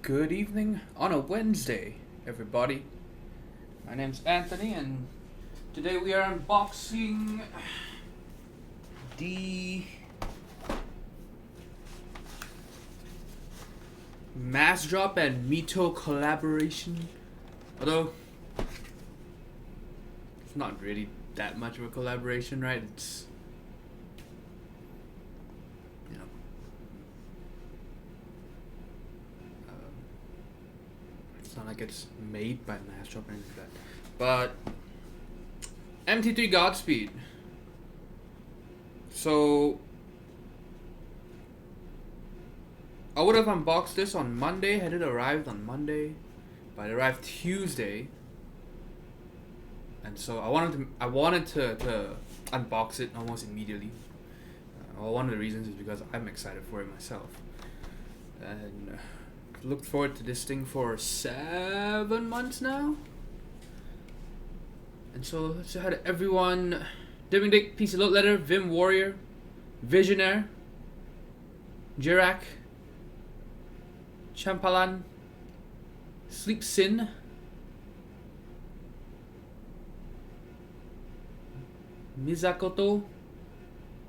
Good evening on a Wednesday, everybody. My name's Anthony, and today we are unboxing the Massdrop and MiTo collaboration. Although, it's not really that much of a collaboration, right? It's, you know, it's not like it's made by Massdrop or anything like that. But MT3 Godspeed. So I would have unboxed this on Monday had it arrived on Monday, but it arrived Tuesday, and so I wanted to unbox it almost immediately. Well, one of the reasons is because I'm excited for it myself, and looked forward to this thing for 7 months now. And so let's say hi to everyone. Dipping Dick, Peace Load Letter, Vim Warrior, Visionaire, Jirak, Champalan, Sleep Sin, Mizakoto,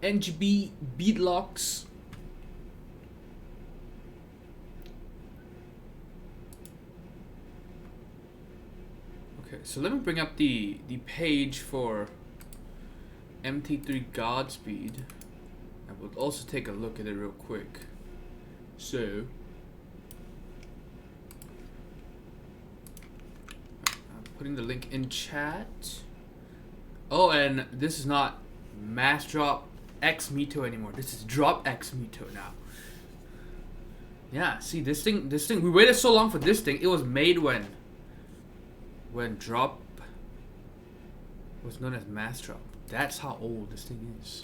NGB Beatlocks, okay, so let me bring up the page for MT3 Godspeed, and we'll also take a look at it real quick. So I'm putting the link in chat. Oh, and this is not Massdrop X MiTo anymore. This is Drop X MiTo now. Yeah, see this thing. We waited so long for this thing. It was made when Drop was known as Massdrop. That's how old this thing is.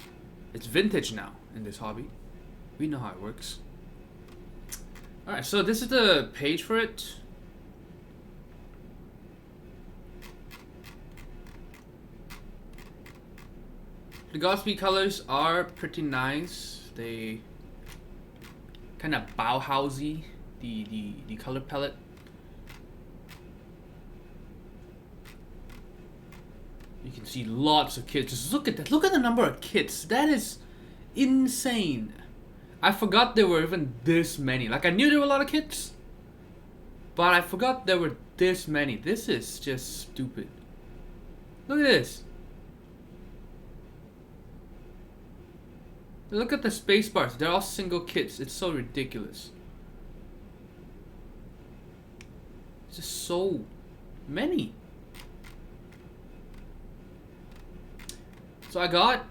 It's vintage now in this hobby. We know how it works. Alright, so this is the page for it. The Godspeed colors are pretty nice. They kind of Bauhausy, the color palette. You can see lots of kits. Just look at that. Look at the number of kits. That is insane. I forgot there were even this many. Like, I knew there were a lot of kits, but I forgot there were this many. This is just stupid. Look at this. Look at the space bars. They're all single kits. It's so ridiculous. It's just so many. So I got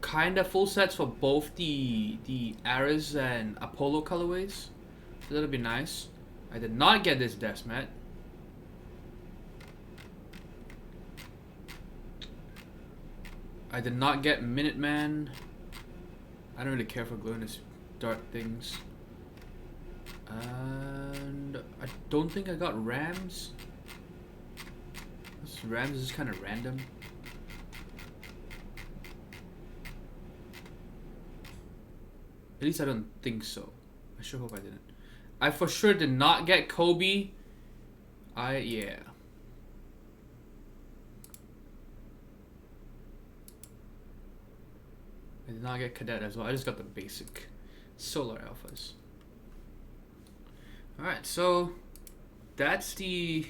kinda full sets for both the Ares and Apollo colorways. So that'll be nice. I did not get this desk mat. I did not get Minuteman. I don't really care for glowing this dark things. And I don't think I got Rams. This Rams is kind of random. At least I don't think so. I sure hope I didn't. I for sure did not get Kobe. Yeah. I did not get Cadet as well. I just got the basic Solar Alphas. Alright, so that's the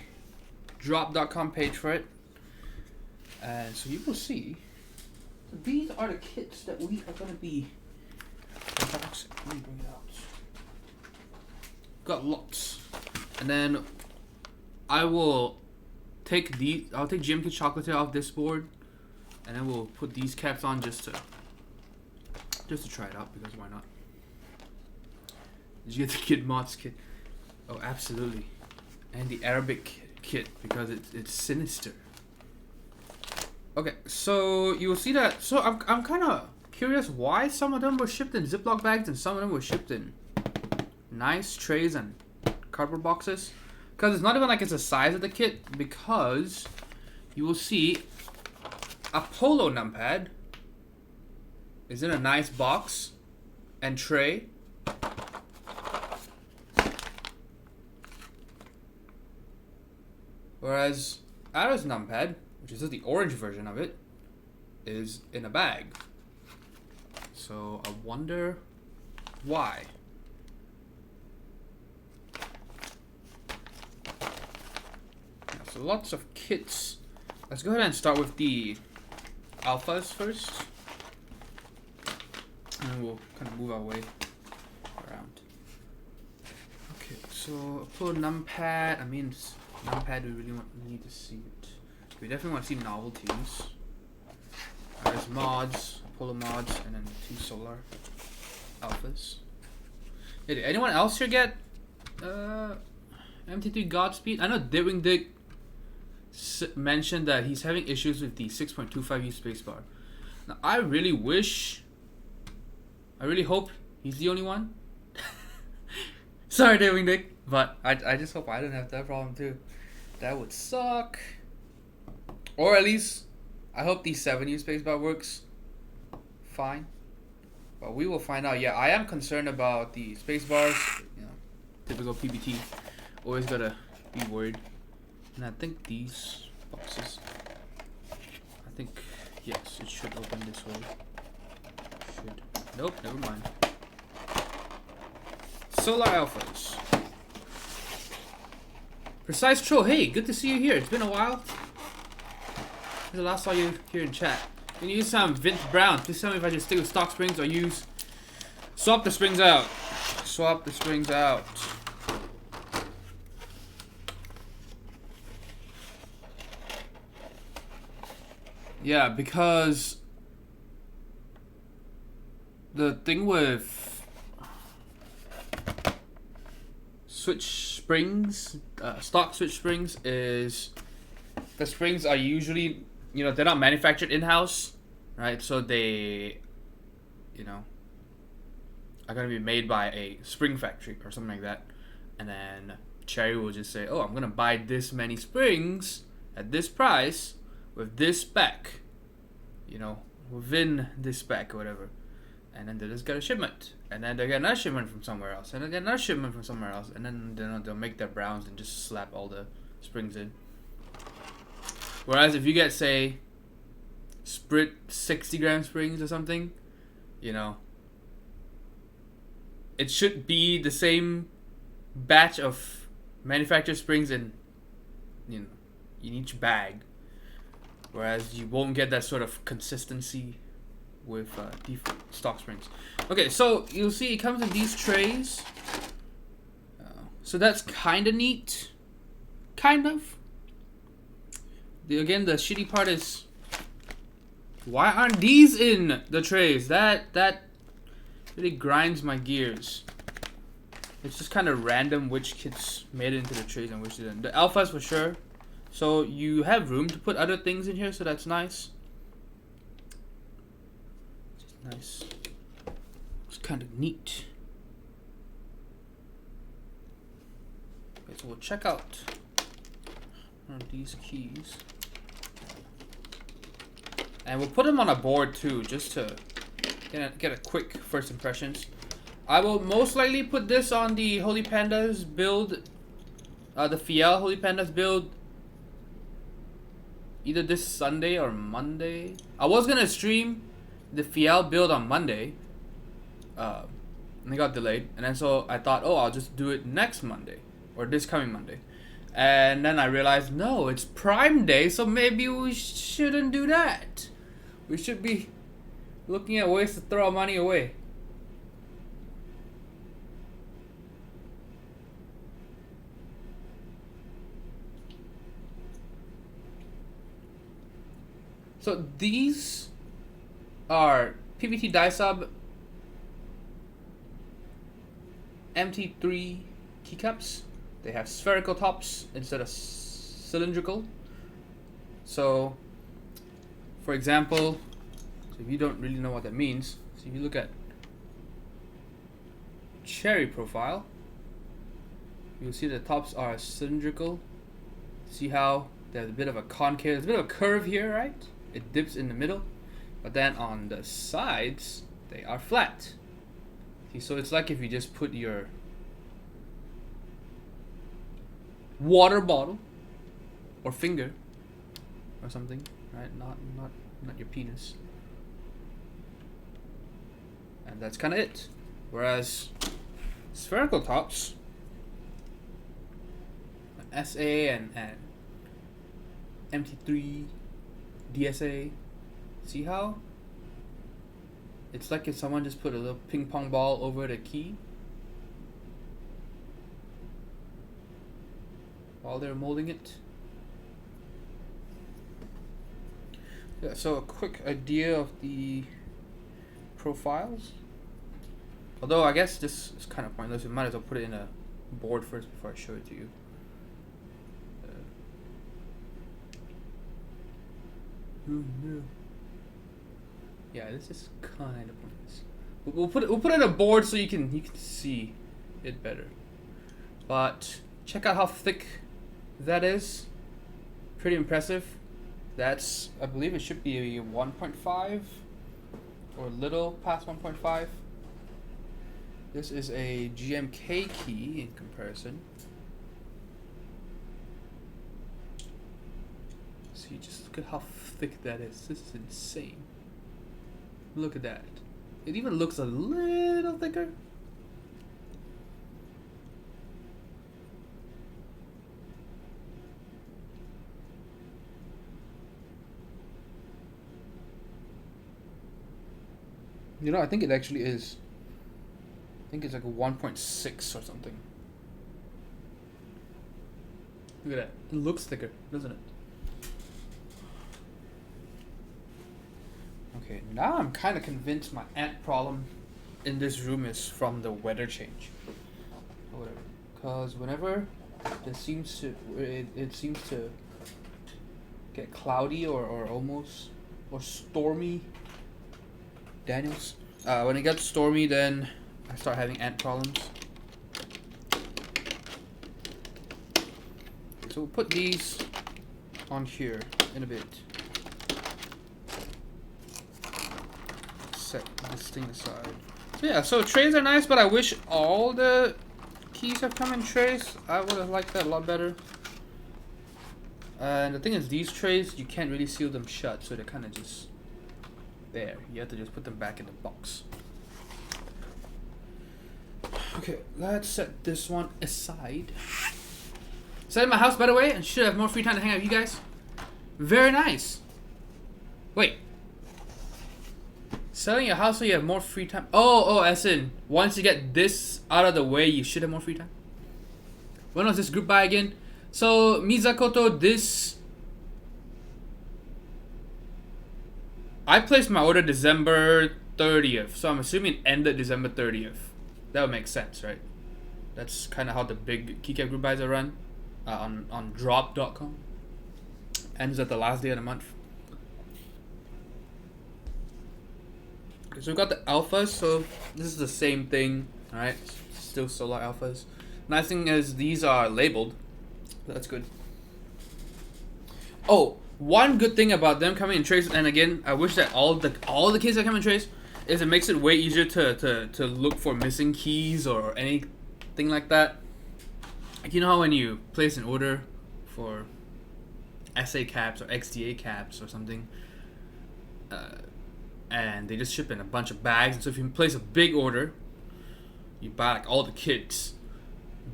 drop.com page for it. And so you will see. So these are the kits that we are going to be unboxing. Let me bring it out. Got lots. And then I will take these. I'll take GMK Chocolate off this board. And then we'll put these caps on just to try it out, because why not? Did you get the Kid Mods kit? Oh, absolutely. And the Arabic kit, because it's sinister. Okay, so you will see that. So I'm kind of curious why some of them were shipped in Ziploc bags and some of them were shipped in nice trays and cardboard boxes. Because it's not even like it's the size of the kit, because you will see a polo numpad is in a nice box and tray. Whereas Arrow's numpad, which is just the orange version of it, is in a bag. So I wonder why. So lots of kits. Let's go ahead and start with the alphas first. And then we'll kind of move our way around. Okay, so I'll pull numpad. I mean, numpad, we really need to see it. We definitely want to see novelties. There's mods, Apollo mods, and then 2 solar alphas. Hey, did anyone else here get MT3 Godspeed? I know Didwing Dick mentioned that he's having issues with the 6.25U spacebar. Now, I really hope he's the only one. Sorry, Didwing Dick, but I just hope I don't have that problem too. That would suck. Or at least, I hope the 7U spacebar works fine. But we will find out. Yeah, I am concerned about the spacebars. You know, typical PBT. Always gotta be worried. And I think these boxes, yes, it should open this way. Nope, never mind. Solar alphas. Precise Troll, hey, good to see you here. It's been a while. This is the last saw you here in chat. Can you use some Vince Brown? Please tell me if I should stick with stock springs or swap the springs out. Swap the springs out. Yeah, because the thing with switch springs, stock switch springs, is the springs are usually, they're not manufactured in-house, right? So they, are going to be made by a spring factory or something like that. And then Cherry will just say, oh, I'm going to buy this many springs at this price with this spec, within this spec or whatever. And then they just get a shipment. And then they get another shipment from somewhere else. And they get another shipment from somewhere else. And then they'll make their browns and just slap all the springs in. Whereas if you get, say, Sprit 60 gram springs or something, it should be the same batch of manufactured springs in each bag. Whereas you won't get that sort of consistency with default stock springs. Okay, so you'll see it comes in these trays. So that's kind of neat. Kind of. Again, the shitty part is, why aren't these in the trays? That really grinds my gears. It's just kind of random which kits made it into the trays and which didn't. The alphas for sure. So you have room to put other things in here, so that's nice. Just nice. It's kind of neat. Okay, so we'll check out these keys. And we'll put them on a board too, just to get a quick first impressions. I will most likely put this on the Holy Pandas build, the Fiel Holy Pandas build, either this Sunday or Monday. I was gonna stream the Fiel build on Monday, and it got delayed. And then so I thought, oh, I'll just do it next Monday, or this coming Monday. And then I realized, no, it's Prime Day, so maybe we shouldn't do that. We should be looking at ways to throw our money away. So these are PBT Dye-Sub MT3 keycaps. They have spherical tops instead of cylindrical. So, for example, so if you don't really know what that means, so if you look at Cherry profile, you'll see the tops are cylindrical. See how there's a bit of a concave, there's a bit of a curve here, right? It dips in the middle. But then on the sides, they are flat. See, so it's like if you just put your water bottle or finger or something, right? Not your penis. And that's kind of it. Whereas spherical tops, SA and MT3, DSA, see how it's like if someone just put a little ping pong ball over the key while they're molding it. Yeah, so a quick idea of the profiles. Although I guess this is kind of pointless, we might as well put it in a board first before I show it to you. Yeah, this is kind of pointless. We'll put it in a board so you can see it better. But check out how thick that is. Pretty impressive. That's, I believe it should be a 1.5 or a little past 1.5. This is a GMK key in comparison. See, just look at how thick that is. This is insane. Look at that. It even looks a little thicker. You know, I think it actually is. I think it's like a 1.6 or something. Look at that. It looks thicker, doesn't it? Okay, now I'm kind of convinced my ant problem in this room is from the weather change. Or whatever. Because whenever it seems to get cloudy or almost or stormy, Daniels. When it gets stormy, then I start having ant problems. So we'll put these on here in a bit. Set this thing aside. So yeah, so trays are nice, but I wish all the keys have come in trays. I would have liked that a lot better. And the thing is, these trays, you can't really seal them shut, so they're kind of just there. You have to just put them back in the box. Okay, let's set this one aside. Selling my house, by the way, and should have more free time to hang out with you guys. Very nice. Wait. Selling your house so you have more free time. Oh, as in, once you get this out of the way, you should have more free time. When was this group buy again? So, Mizakoto, this... I placed my order December 30th, so I'm assuming it ended December 30th. That would make sense, right? That's kind of how the big Keycap group buys are run on drop.com. Ends at the last day of the month. Okay, so we've got the alphas, so this is the same thing, alright? Still solar alphas. Nice thing is these are labeled. That's good. Oh, one good thing about them coming in trays, and again, I wish that all the keys that come in trays, is it makes it way easier to look for missing keys or anything like that. Like, you know how when you place an order for SA caps or XDA caps or something, and they just ship in a bunch of bags, and so if you place a big order, you buy like all the kits.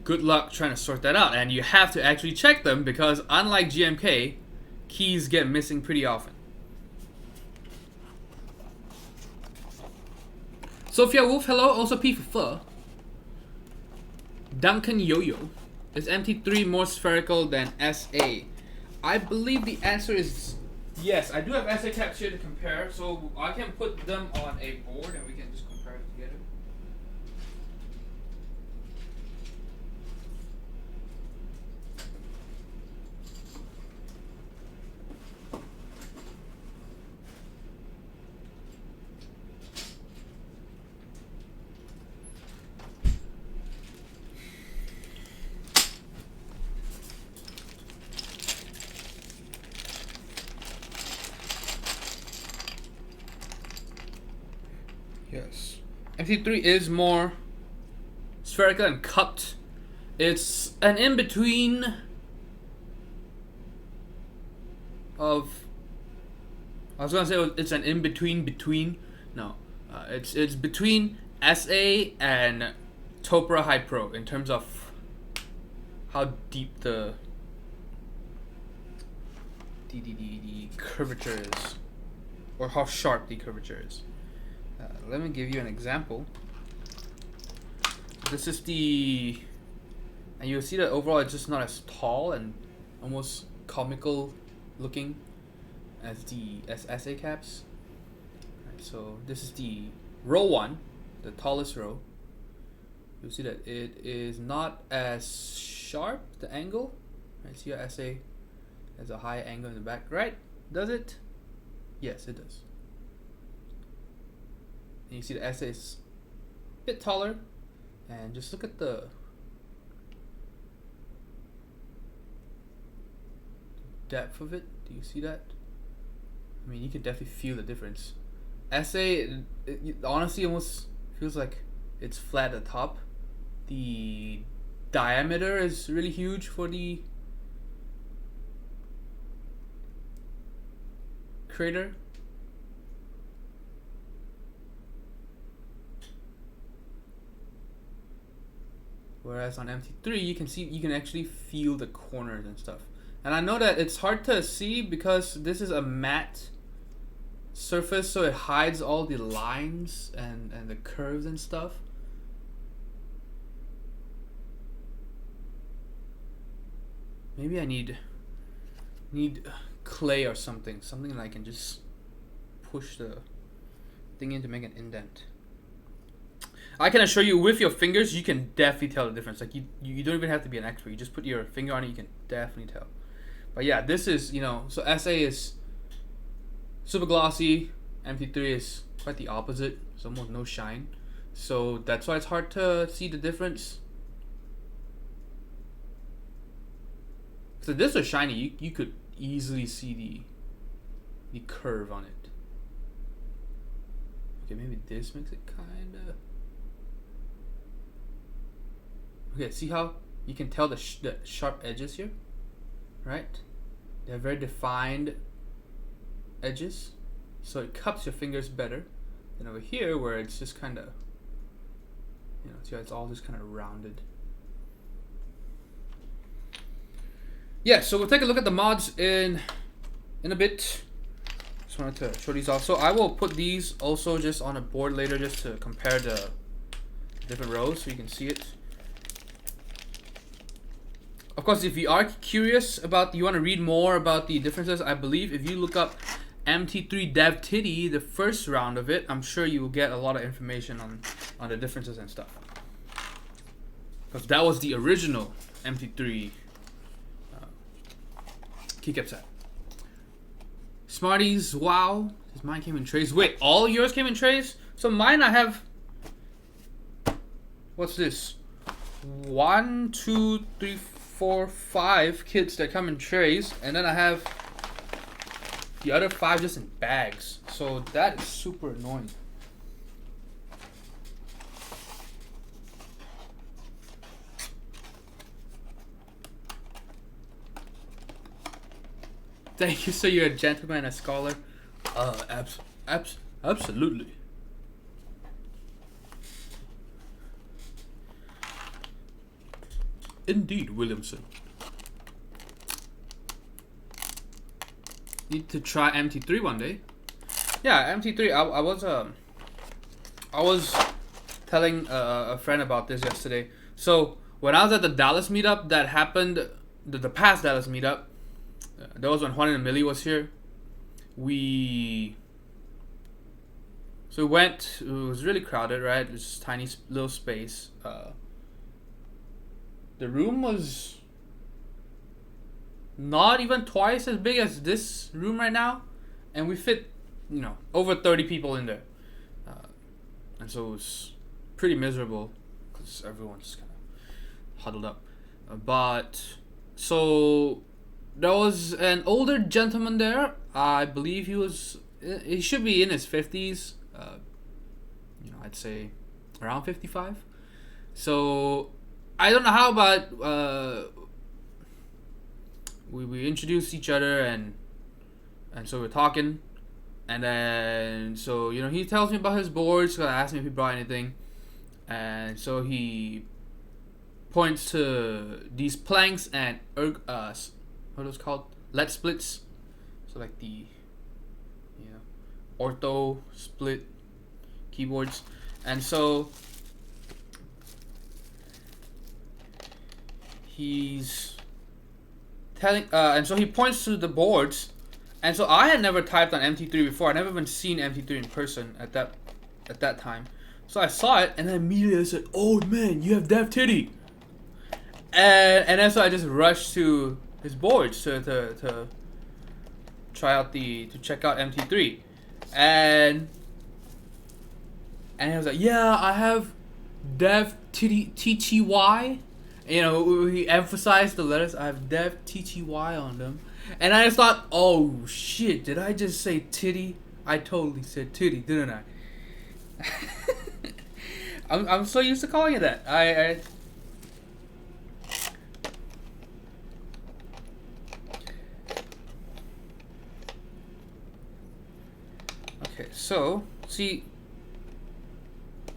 Good luck trying to sort that out, and you have to actually check them because unlike GMK, keys get missing pretty often. Sophia Wolf, hello. Also P for fur. Duncan Yo-Yo. Is MT3 more spherical than SA? I believe the answer is yes. I do have SA caps here to compare, so I can put them on a board and we can just compare it together. Yes. MT3 is more spherical and cupped. It's an in-between of... I was gonna say it's an in-between. No. It's between SA and Topra High Pro in terms of how deep the curvature is, or how sharp the curvature is. Let me give you an example. This is the, and you'll see that overall it's just not as tall and almost comical looking as the SA caps. Right, so this is the row 1, the tallest row. You'll see that it is not as sharp, the angle. Right, see how SA has a high angle in the back, right? Does it? Yes, it does. And you see the SA is a bit taller, and just look at the depth of it. Do you see that? I mean, you can definitely feel the difference. SA, it honestly almost feels like it's flat at the top. The diameter is really huge for the crater. Whereas on MT3, you can actually feel the corners and stuff. And I know that it's hard to see because this is a matte surface, so it hides all the lines and the curves and stuff. Maybe I need clay or something that I can just push the thing in to make an indent. I can assure you, with your fingers, you can definitely tell the difference. Like you don't even have to be an expert. You just put your finger on it, you can definitely tell. But yeah, this is, so SA is super glossy. MT3 is quite the opposite. It's almost no shine. So that's why it's hard to see the difference. So this is shiny. You could easily see the curve on it. Okay, maybe this makes it kinda. Okay, see how you can tell the sharp edges here, right? They're very defined edges, so it cups your fingers better than over here where it's just kind of, see how it's all just kind of rounded. Yeah, so we'll take a look at the mods in a bit. Just wanted to show these off. So I will put these also just on a board later just to compare the different rows so you can see it. Of course, if you are curious about, you want to read more about the differences, I believe if you look up MT3 Dev Titty, the first round of it, I'm sure you will get a lot of information on the differences and stuff. Because that was the original MT3 Keycap set. Smarties, wow. Mine came in trays. Wait, all yours came in trays? So mine I have, what's this? 1, 2, 3, 4, 5 kits that come in trays, and then I have the other 5 just in bags. So that is super annoying. Thank you, sir. You're a gentleman and a scholar. Absolutely. Indeed, Williamson. Need to try MT3 one day. Yeah, MT3. I was telling a friend about this yesterday. So when I was at the Dallas meetup that happened, the past Dallas meetup, that was when Juan and Millie was here. We went. It was really crowded, right? It was just tiny little space. The room was not even twice as big as this room right now, and we fit, over 30 people in there, and so it was pretty miserable because everyone's kind of huddled up. But so there was an older gentleman there. I believe he should be in his 50s. you know, I'd say around 55. So I don't know how, but we introduced each other, and so we're talking, and then so you know he tells me about his boards. So I asked him if he brought anything, and so he points to these planks and what are those called? LED splits. So like the, you know, ortho split keyboards, and so he's telling, and so he points to the boards, and so I had never typed on MT3 before. I never even seen MT3 in person at that time. So I saw it, and then immediately I said, "Oh man, you have dev titty!" And then so I just rushed to his boards to try out to check out MT3, and he was like, "Yeah, I have dev TTY." You know, he emphasized the letters. I have dev TTY on them, and I just thought, "Oh shit! Did I just say titty? I totally said titty, didn't I?" I'm so used to calling it that. Okay, so see,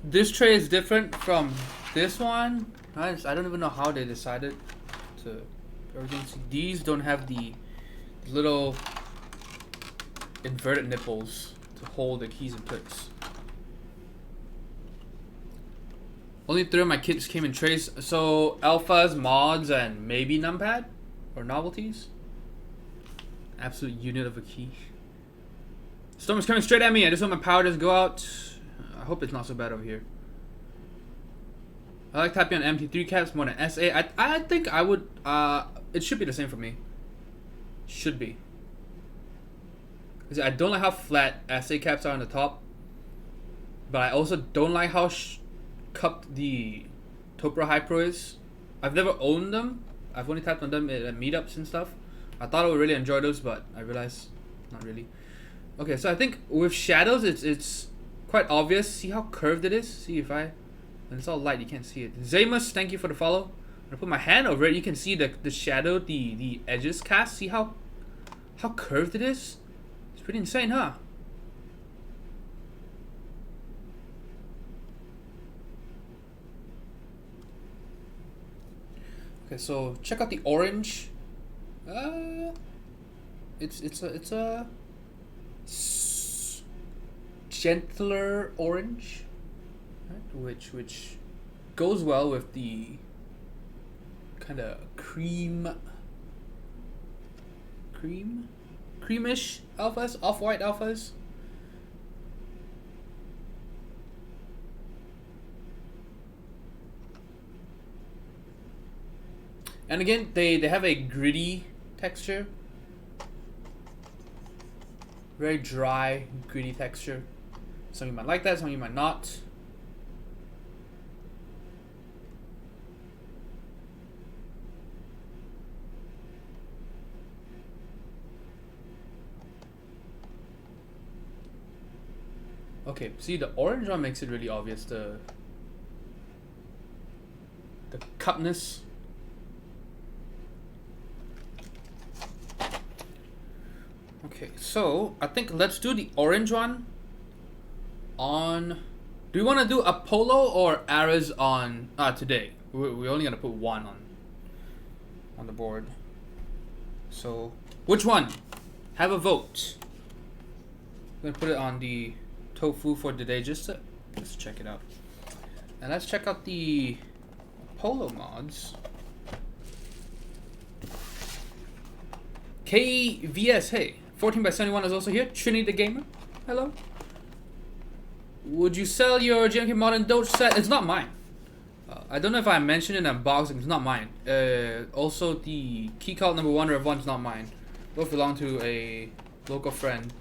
this tray is different from this one. I don't even know how they decided to everything. See, these don't have the little inverted nipples to hold the keys in place. Only 3 of my kits came in trays. So alphas, mods, and maybe numpad or novelties. Absolute unit of a key. Storm is coming straight at me. I just want my power to go out. I hope it's not so bad over here. I like typing on MT3 caps more than SA. I think I would. It should be the same for me. Should be. Because I don't like how flat SA caps are on the top. But I also don't like how cupped the Topra Hypro is. I've never owned them. I've only typed on them at meetups and stuff. I thought I would really enjoy those, but I realized not really. Okay, so I think with shadows, it's quite obvious. See how curved it is? See if when it's all light, you can't see it. Zamus, thank you for the follow. I put my hand over it. You can see the shadow, the edges cast. See how curved it is? It's pretty insane, huh? Okay, so check out the orange. It's a gentler orange, right? Which goes well with the kind of creamish alphas, off-white alphas. And again, they have a gritty texture. Very dry, gritty texture. Some of you might like that, some of you might not. Okay, see, the orange one makes it really obvious, the cupness. Okay, so I think let's do the orange one on. Do we want to do Apollo or Ares on today? We're only gonna put one on the board. So which one? Have a vote. I'm gonna put it on the tofu for today just to check it out. And let's check out the Apollo mods. KVS, hey. 14x71 is also here. Trinity the Gamer, hello. Would you sell your GMK Modern Doge set? It's not mine. I don't know if I mentioned in unboxing. It's not mine. Also, the Keycap number 1 Rev 1 is not mine. Both belong to a local friend.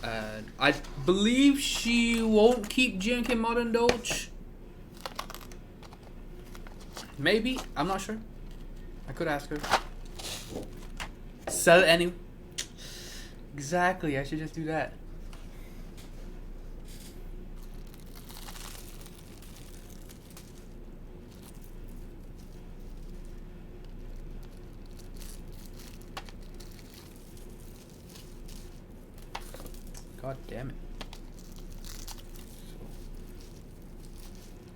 I believe she won't keep GMK Modern Doge. Maybe. I'm not sure. I could ask her. Sell it anyway. Exactly, I should just do that. God damn it.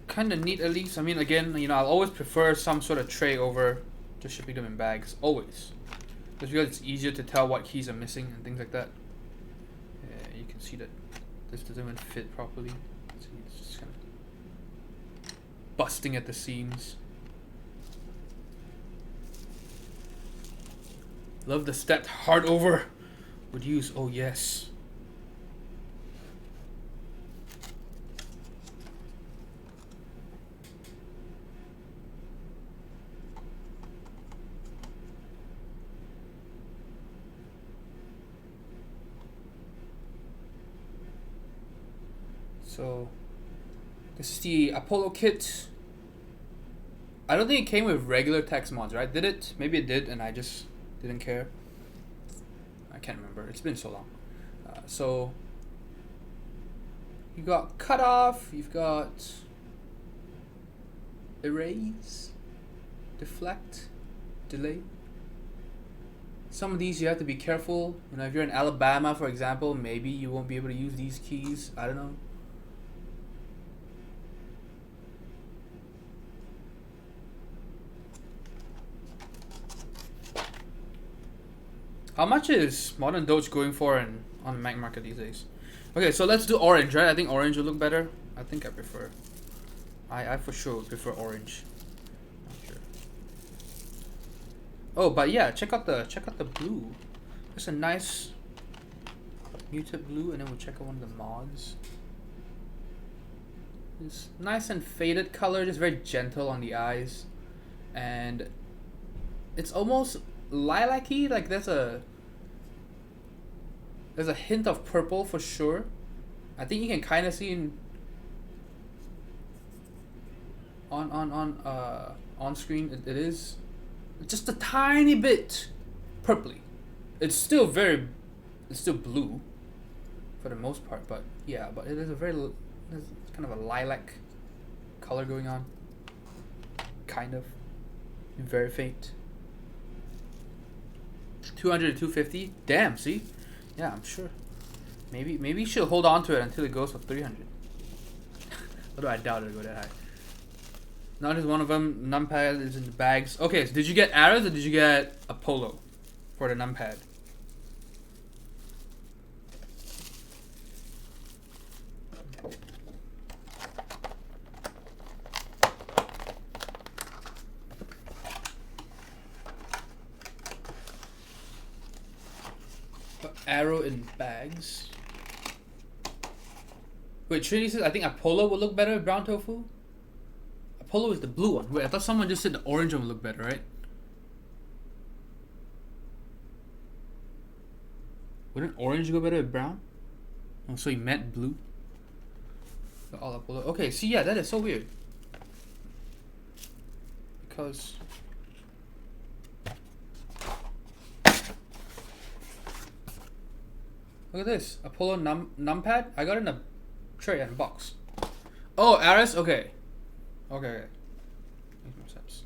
Kind of neat at least. I mean, again, you know, I'll always prefer some sort of tray over just shipping them in bags. Always. Just because it's easier to tell what keys are missing and things like that. Yeah, you can see that this doesn't even fit properly. See, it's just kind of busting at the seams. Love the stepped hard over. Would use, oh yes. So, this is the Apollo kit. I don't think it came with regular text mods, right? Did it? Maybe it did, and I just didn't care. I can't remember. It's been so long. So, you got cutoff. You've got erase, deflect, delay. Some of these you have to be careful. You know, if you're in Alabama, for example, maybe you won't be able to use these keys. I don't know. How much is Modern Doge going for on the Mac market these days? Okay, so let's do orange, right? I think orange will look better. I think I prefer. I for sure would prefer orange. Not sure. Oh, but yeah, check out the blue. It's a nice muted blue, and then we'll check out one of the mods. It's nice and faded color, just very gentle on the eyes, and it's almost lilac-y. Like there's a hint of purple for sure. I think you can kind of see in on screen. It is just a tiny bit purpley. It's still blue for the most part, but yeah, but it is there's kind of a lilac color going on, kind of very faint. 200 to 250. Damn, see? Yeah, I'm sure. Maybe she'll hold on to it until it goes for 300. Although I doubt it'll go that high. Not just one of them. Numpad is in the bags. Okay, so did you get arrows or did you get Apollo for the numpad? Arrow in bags. Wait, Trinity says I think Apollo would look better with brown tofu. Apollo is the blue one. Wait, I thought someone just said the orange one would look better, right? Wouldn't orange go better with brown? Oh, so he meant blue. All Apollo. Okay, see, yeah, that is so weird. Because look at this. Apollo numpad. I got it in a tray and a box. Oh, Aris? Okay. Okay. Makes more sense.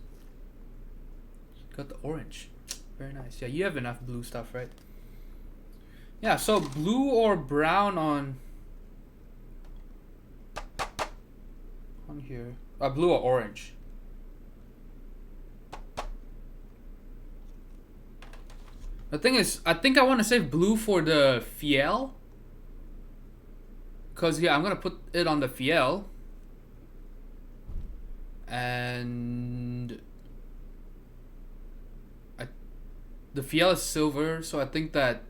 Got the orange. Very nice. Yeah, you have enough blue stuff, right? Yeah, so blue or brown on here. Blue or orange. The thing is, I think I want to save blue for the Fiel. Because, yeah, I'm going to put it on the Fiel. And the Fiel is silver, so I think that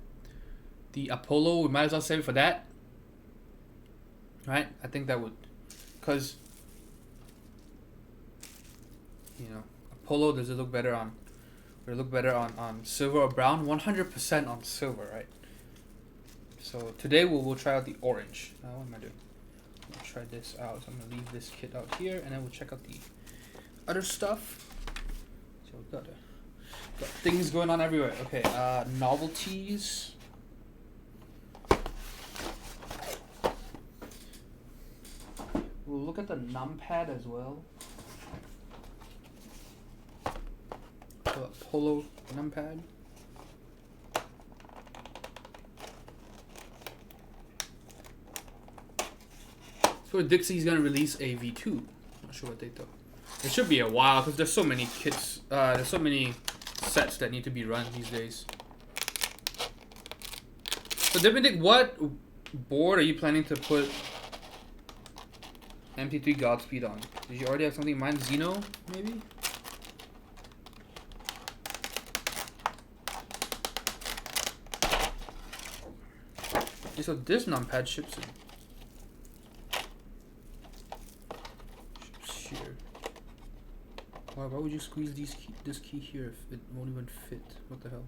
the Apollo, we might as well save it for that. Right? I think that would. Because, you know, Apollo, does it look better on... Would it look better on silver or brown? 100% on silver, right? So today we'll try out the orange. What am I doing? I'll try this out. So I'm gonna leave this kit out here, and then we'll check out the other stuff. So we've got things going on everywhere. Okay, novelties. We'll look at the numpad as well. Apollo numpad. So Dixie's gonna release a V2. Not sure what they thought. It should be a while because there's so many kits. There's so many sets that need to be run these days. So Dippin', what board are you planning to put MT3 Godspeed on? Did you already have something in mind? Xeno, maybe? Okay, so this numpad ships in. Ships here. Why would you squeeze this key here if it won't even fit? What the hell?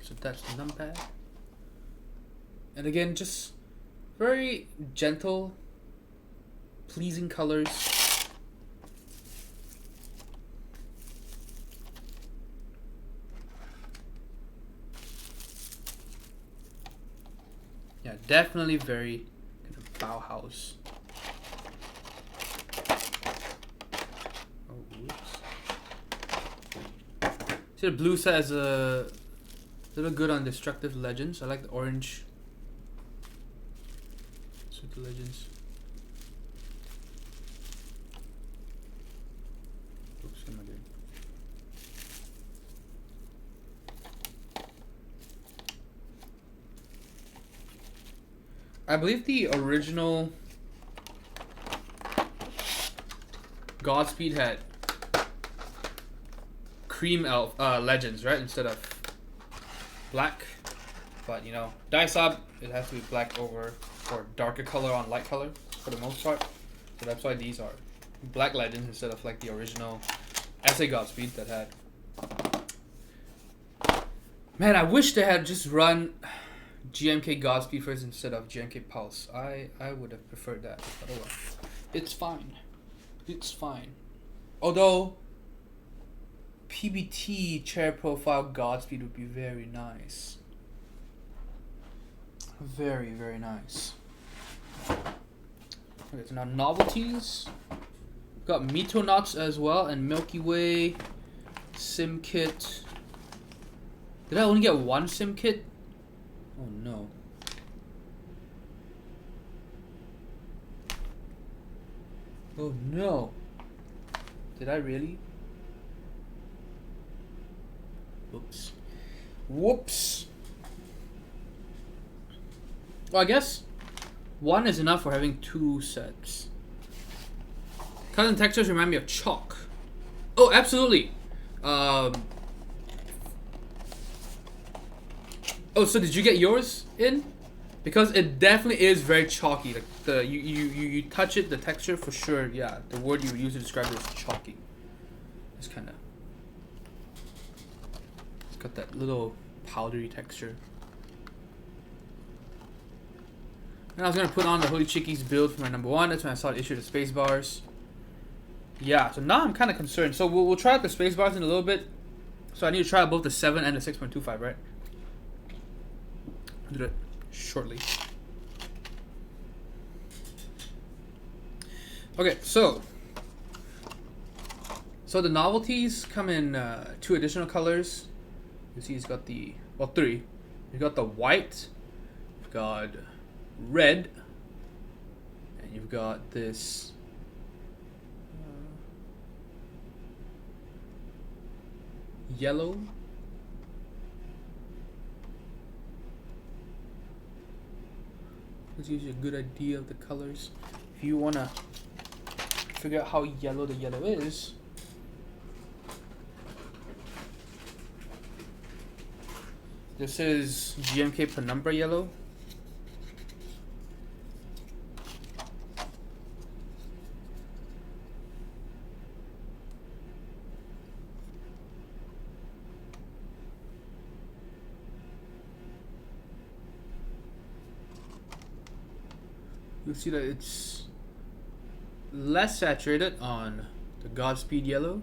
So that's the numpad. And again, just very gentle, pleasing colors. Yeah, definitely very kind of Bauhaus. Oh, whoops. See, the blue says a little good on Destructive Legends. I like the orange. So the Legends. Oops, what am I doing? I believe the original Godspeed had cream elf legends, right, instead of black. But you know, Dysop, it has to be black over or darker color on light color for the most part. So that's why these are black legends instead of like the original SA Godspeed that had. Man, I wish they had just run GMK Godspeed first instead of GMK Pulse. I would have preferred that. But oh well. It's fine. It's fine. Although PBT chair profile Godspeed would be very nice. Very, very nice. Okay, so now novelties. We've got MiTo knots as well and Milky Way sim kit. Did I only get one sim kit? Oh no. Oh no. Did I really? Whoops. Whoops. Well, I guess one is enough for having two sets. Colors and textures remind me of chalk. Oh, absolutely. Oh, so did you get yours in? Because it definitely is very chalky. Like you touch it, the texture for sure. Yeah, the word you would use to describe it is chalky. It's kind of. It's got that little powdery texture. And I was gonna put on the Holy Chickies build for my number one. That's when I saw it issue the space bars. Yeah, so now I'm kind of concerned. So we'll try out the space bars in a little bit. So I need to try out both the 7 and the 6.25, right? I'll do that shortly. Okay, so the novelties come in 2 additional colors. You see, it's got the 3. You got the white. You've got red, and you've got this yellow. This gives you a good idea of the colors. If you want to figure out how yellow the yellow is, this is GMK Penumbra yellow. You'll see that it's less saturated on the Godspeed yellow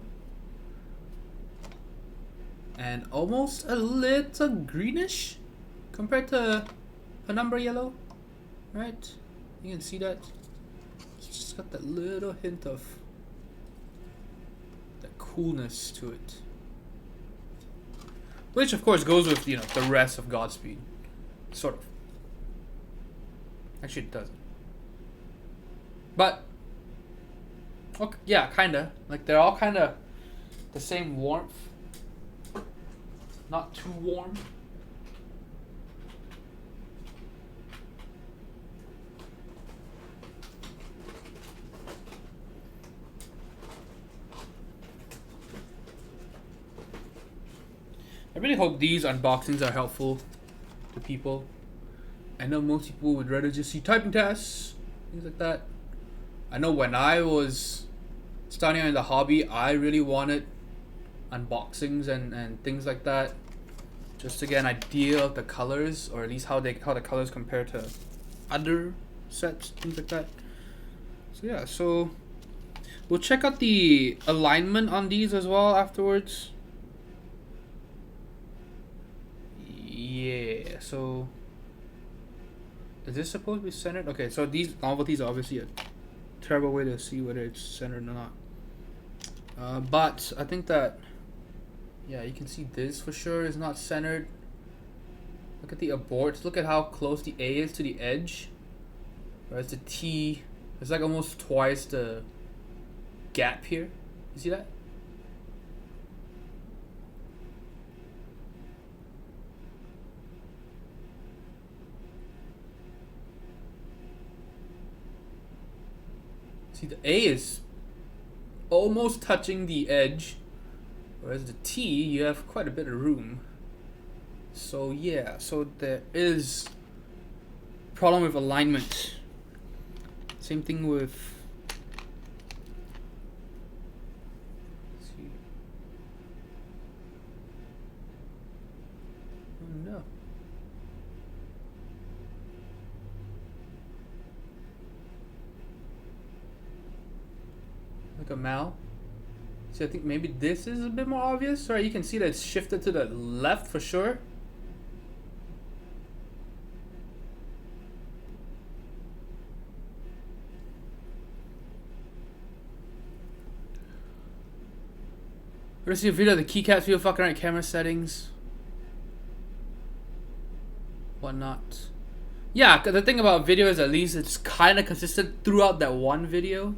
and almost a little greenish compared to Penumbra yellow, right? You can see that. Just got that little hint of that coolness to it. Which of course goes with, you know, the rest of Godspeed. Sort of. Actually it doesn't. But okay, yeah, kinda. Like they're all kinda the same warmth. Not too warm. I really hope these unboxings are helpful to people. I know most people would rather just see typing tests, things like that. I know when I was starting out in the hobby, I really wanted unboxings and things like that, just to get an idea of the colors, or at least how the colors compare to other sets, things like that. So yeah, so we'll check out the alignment on these as well afterwards. Yeah, so is this supposed to be centered? Okay, so these novelties are obviously a terrible way to see whether it's centered or not. But I think that, yeah, you can see this for sure is not centered. Look at the aborts. Look at how close the A is to the edge. Whereas the T, it's like almost twice the gap here. You see that? See, the A is almost touching the edge, whereas the T, you have quite a bit of room. So yeah, so there is problem with alignment. Same thing with, let's see. Oh no. Like a Mal. See, I think maybe this is a bit more obvious. Right, you can see that it's shifted to the left for sure. We're gonna see a video of the Keycap video fucking around camera settings. Whatnot. Yeah, the thing about video is at least it's kind of consistent throughout that one video.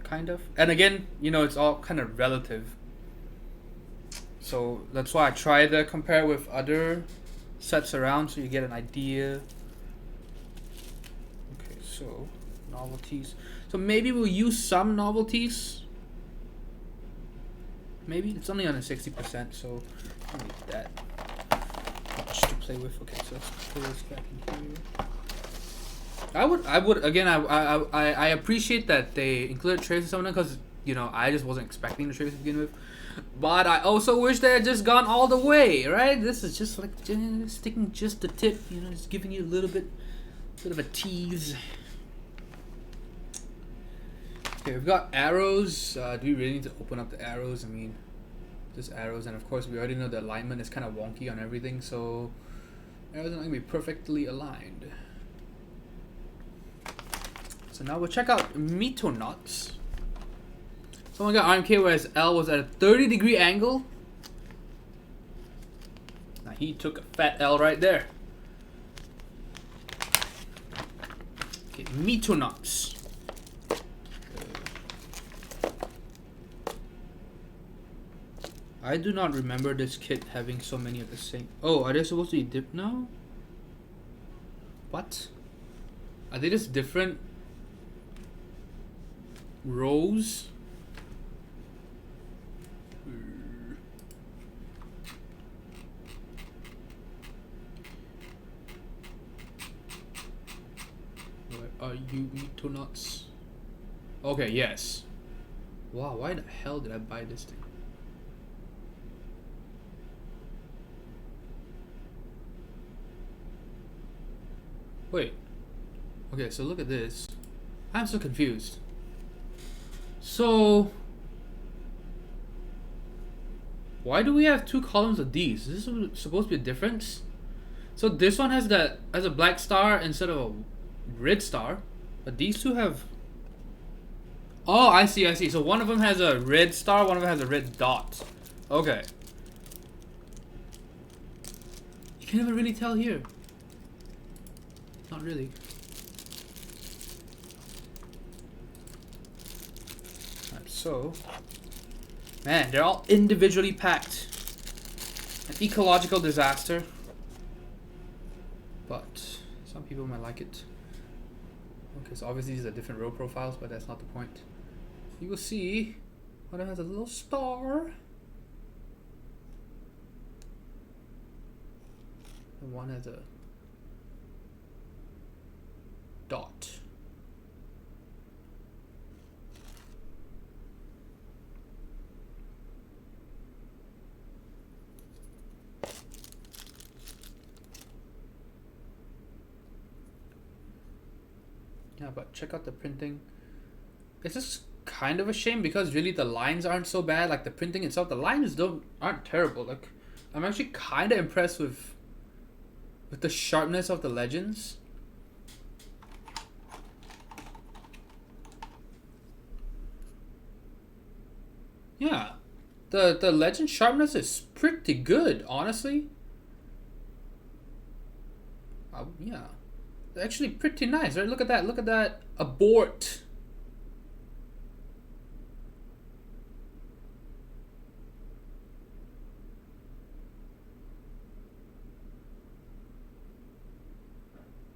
Kind of. And again, you know, it's all kind of relative. So that's why I try to compare with other sets around so you get an idea. Okay, so novelties. So maybe we'll use some novelties. Maybe it's only on a 60%, so I don't need that much to play with. Okay, so let's put this back in here. I would again. I appreciate that they included traces on them because, you know, I just wasn't expecting the traces to begin with. But I also wish they had just gone all the way, right? This is just like sticking just the tip, you know, just giving you a little bit of a tease. Okay, we've got arrows. Do we really need to open up the arrows? I mean, just arrows, and of course we already know the alignment is kind of wonky on everything, so arrows are not gonna be perfectly aligned. So now we'll check out MiTo knots. Someone got RMK whereas L was at a 30-degree angle. Now he took a fat L right there. Okay, MiTo knots. I do not remember this kit having so many of the same. Oh, are they supposed to be dipped now? What? Are they just different rows? Where are you, MiTo knots? Okay, yes. Wow, why the hell did I buy this thing? Wait. Okay, so look at this. I'm so confused. So why do we have two columns of these? Is this supposed to be a difference? So this one has a black star instead of a red star, but these two have Oh, I see, I see. So one of them has a red star, one of them has a red dot. Okay. You can never really tell here. Not really. Alright, so... Man, they're all individually packed. An ecological disaster. But some people might like it. Okay, so obviously these are different row profiles, but that's not the point. You will see one of them has a little star. And one has a dot. Yeah, but check out the printing. It's just kind of a shame because really the lines aren't so bad. Like the printing itself, the lines aren't terrible. Like I'm actually kind of impressed with the sharpness of the legends. Yeah, the legend sharpness is pretty good, honestly. Yeah, they're actually pretty nice, right? Look at that! Look at that! Abort.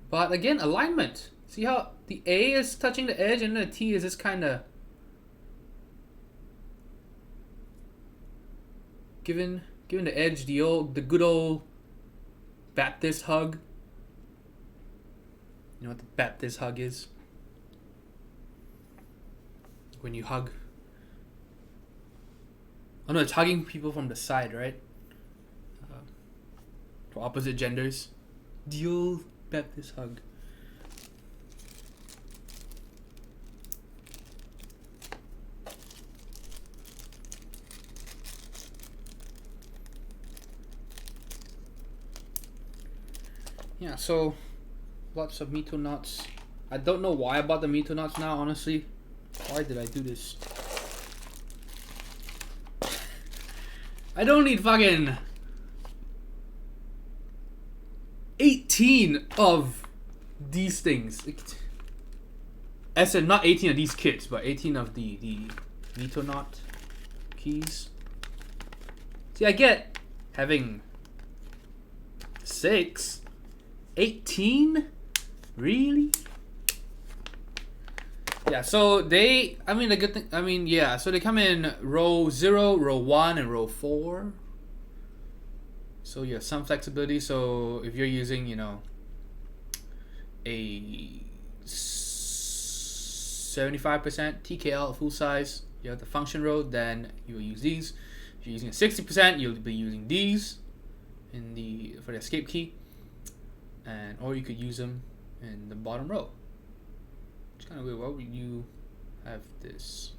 But again, alignment. See how the A is touching the edge and the T is just kind of giving the edge the good old Baptist hug. You know what the Baptist hug is? When you hug. Oh no, it's hugging people from the side, right? For opposite genders. The old Baptist hug. Yeah, so lots of MiTo knots. I don't know why I bought the MiTo knots now, honestly. Why did I do this? I don't need fucking 18 of these things. I said not 18 of these kits, but 18 of the MiTo knot keys. See, I get having 6. 18? Really? Yeah, so they, I mean, the good thing, I mean, yeah, so they come in row 0, row 1, and row 4. So you have some flexibility. So if you're using, you know, a 75% TKL full size, you have the function row, then you will use these. If you're using a 60%, you'll be using these for the escape key. Or you could use them in the bottom row. It's kind of weird. Why would you have this?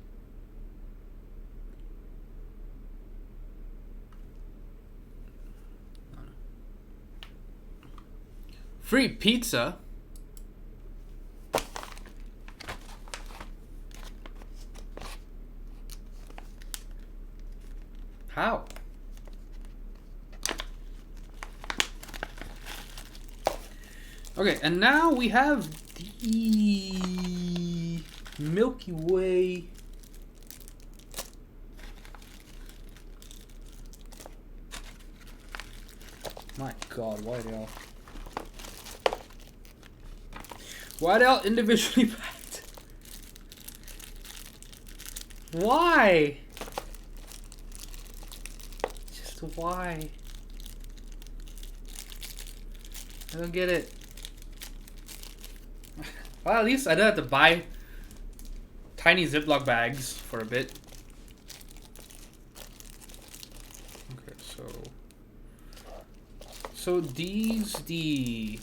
Free pizza? How? Okay, and now we have the Milky Way. My God, why are they all individually packed? Why? Just why? I don't get it. Well, at least I don't have to buy tiny Ziploc bags for a bit. Okay, so the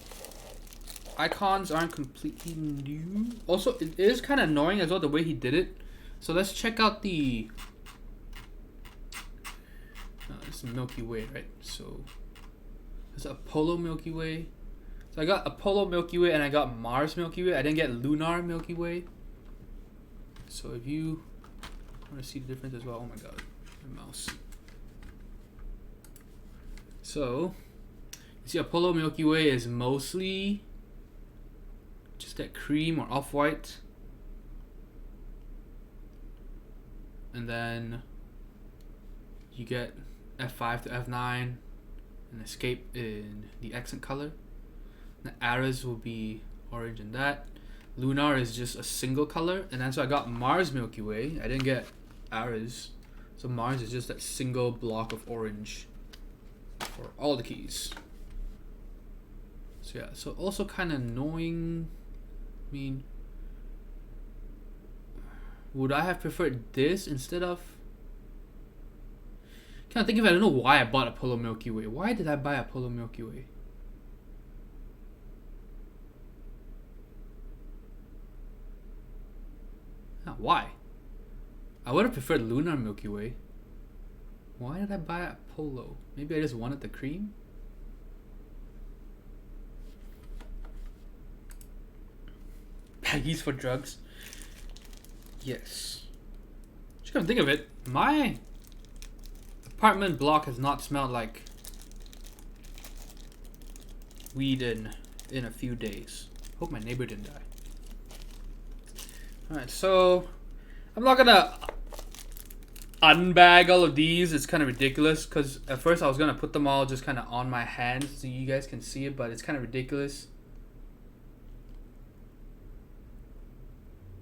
icons aren't completely new. Also, it is kind of annoying as well the way he did it. So let's check out the. It's Milky Way, right? So there's Apollo Milky Way. So I got Apollo Milky Way and I got Mars Milky Way. I didn't get Lunar Milky Way. So if you want to see the difference as well, oh my god, my mouse. So you see Apollo Milky Way is mostly just that cream or off-white. And then you get F5 to F9 and Escape in the accent color. The Ares will be orange in that. Lunar is just a single color. And then so I got Mars Milky Way. I didn't get Ares. So Mars is just that single block of orange for all the keys. So yeah, so also kind of annoying. I mean, would I have preferred this instead of... Can't think of it. I don't know why I bought Apollo Milky Way. Why did I buy Apollo Milky Way? Why? I would have preferred Lunar Milky Way. Why did I buy Apollo? Maybe I just wanted the cream? Baggies for drugs? Yes. Just come think of it, my apartment block has not smelled like weed in a few days. Hope my neighbor didn't die. Alright, so I'm not gonna unbag all of these. It's kind of ridiculous because at first I was gonna put them all just kind of on my hands so you guys can see it, but it's kind of ridiculous.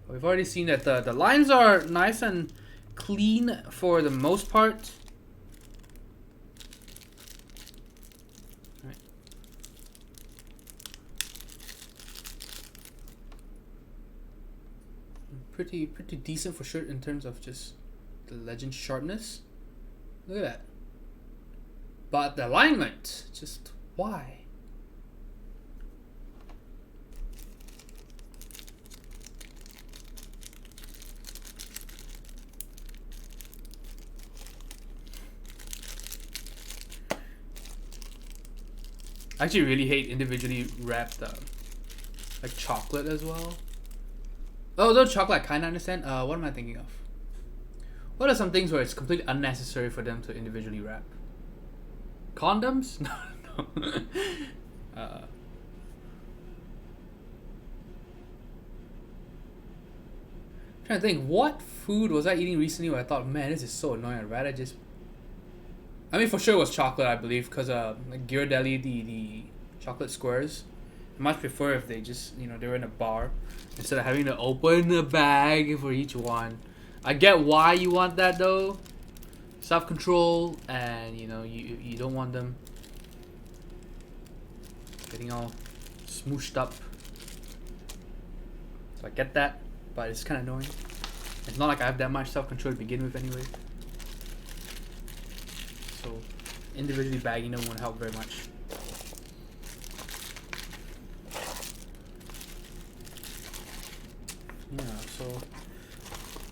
We've already seen that the lines are nice and clean for the most part. Pretty decent for sure in terms of just the legend sharpness. Look at that. But the alignment, just why? I actually really hate individually wrapped like chocolate as well. Oh, those chocolate I kind of understand. What am I thinking of? What are some things where it's completely unnecessary for them to individually wrap? Condoms? No, no. Trying to think, what food was I eating recently where I thought, man, this is so annoying. I'd rather just... I mean, for sure it was chocolate, I believe, because like Ghirardelli, the chocolate squares. I much prefer if they just, they were in a bar instead of having to open the bag for each one. I get why you want that though. Self-control, and you don't want them getting all smooshed up. So I get that, but it's kind of annoying. It's not like I have that much self-control to begin with anyway. So individually bagging them won't help very much. Yeah, so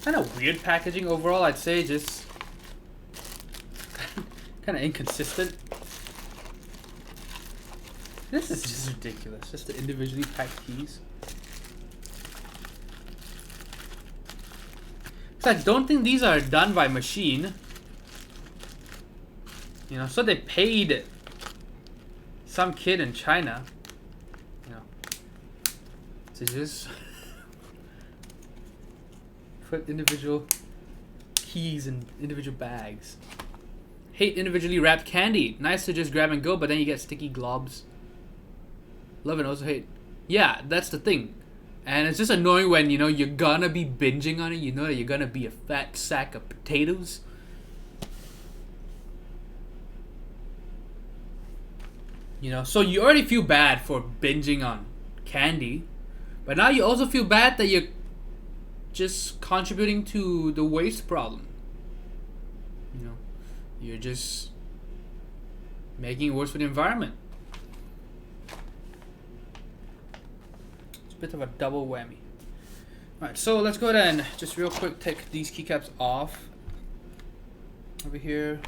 kind of weird packaging overall, I'd say. Just kind of inconsistent. This is just ridiculous. Just the individually packed keys. So I don't think these are done by machine. So they paid some kid in China, to just put individual keys in individual bags. Hate individually wrapped candy. Nice to just grab and go, but then you get sticky globs. Love it. Also hate. Yeah, that's the thing. And it's just annoying when, you're gonna be binging on it. You know that you're gonna be a fat sack of potatoes. So you already feel bad for binging on candy. But now you also feel bad that you're just contributing to the waste problem. You're just making it worse for the environment. It's a bit of a double whammy. Alright, so let's go ahead and just real quick take these keycaps off. Over here.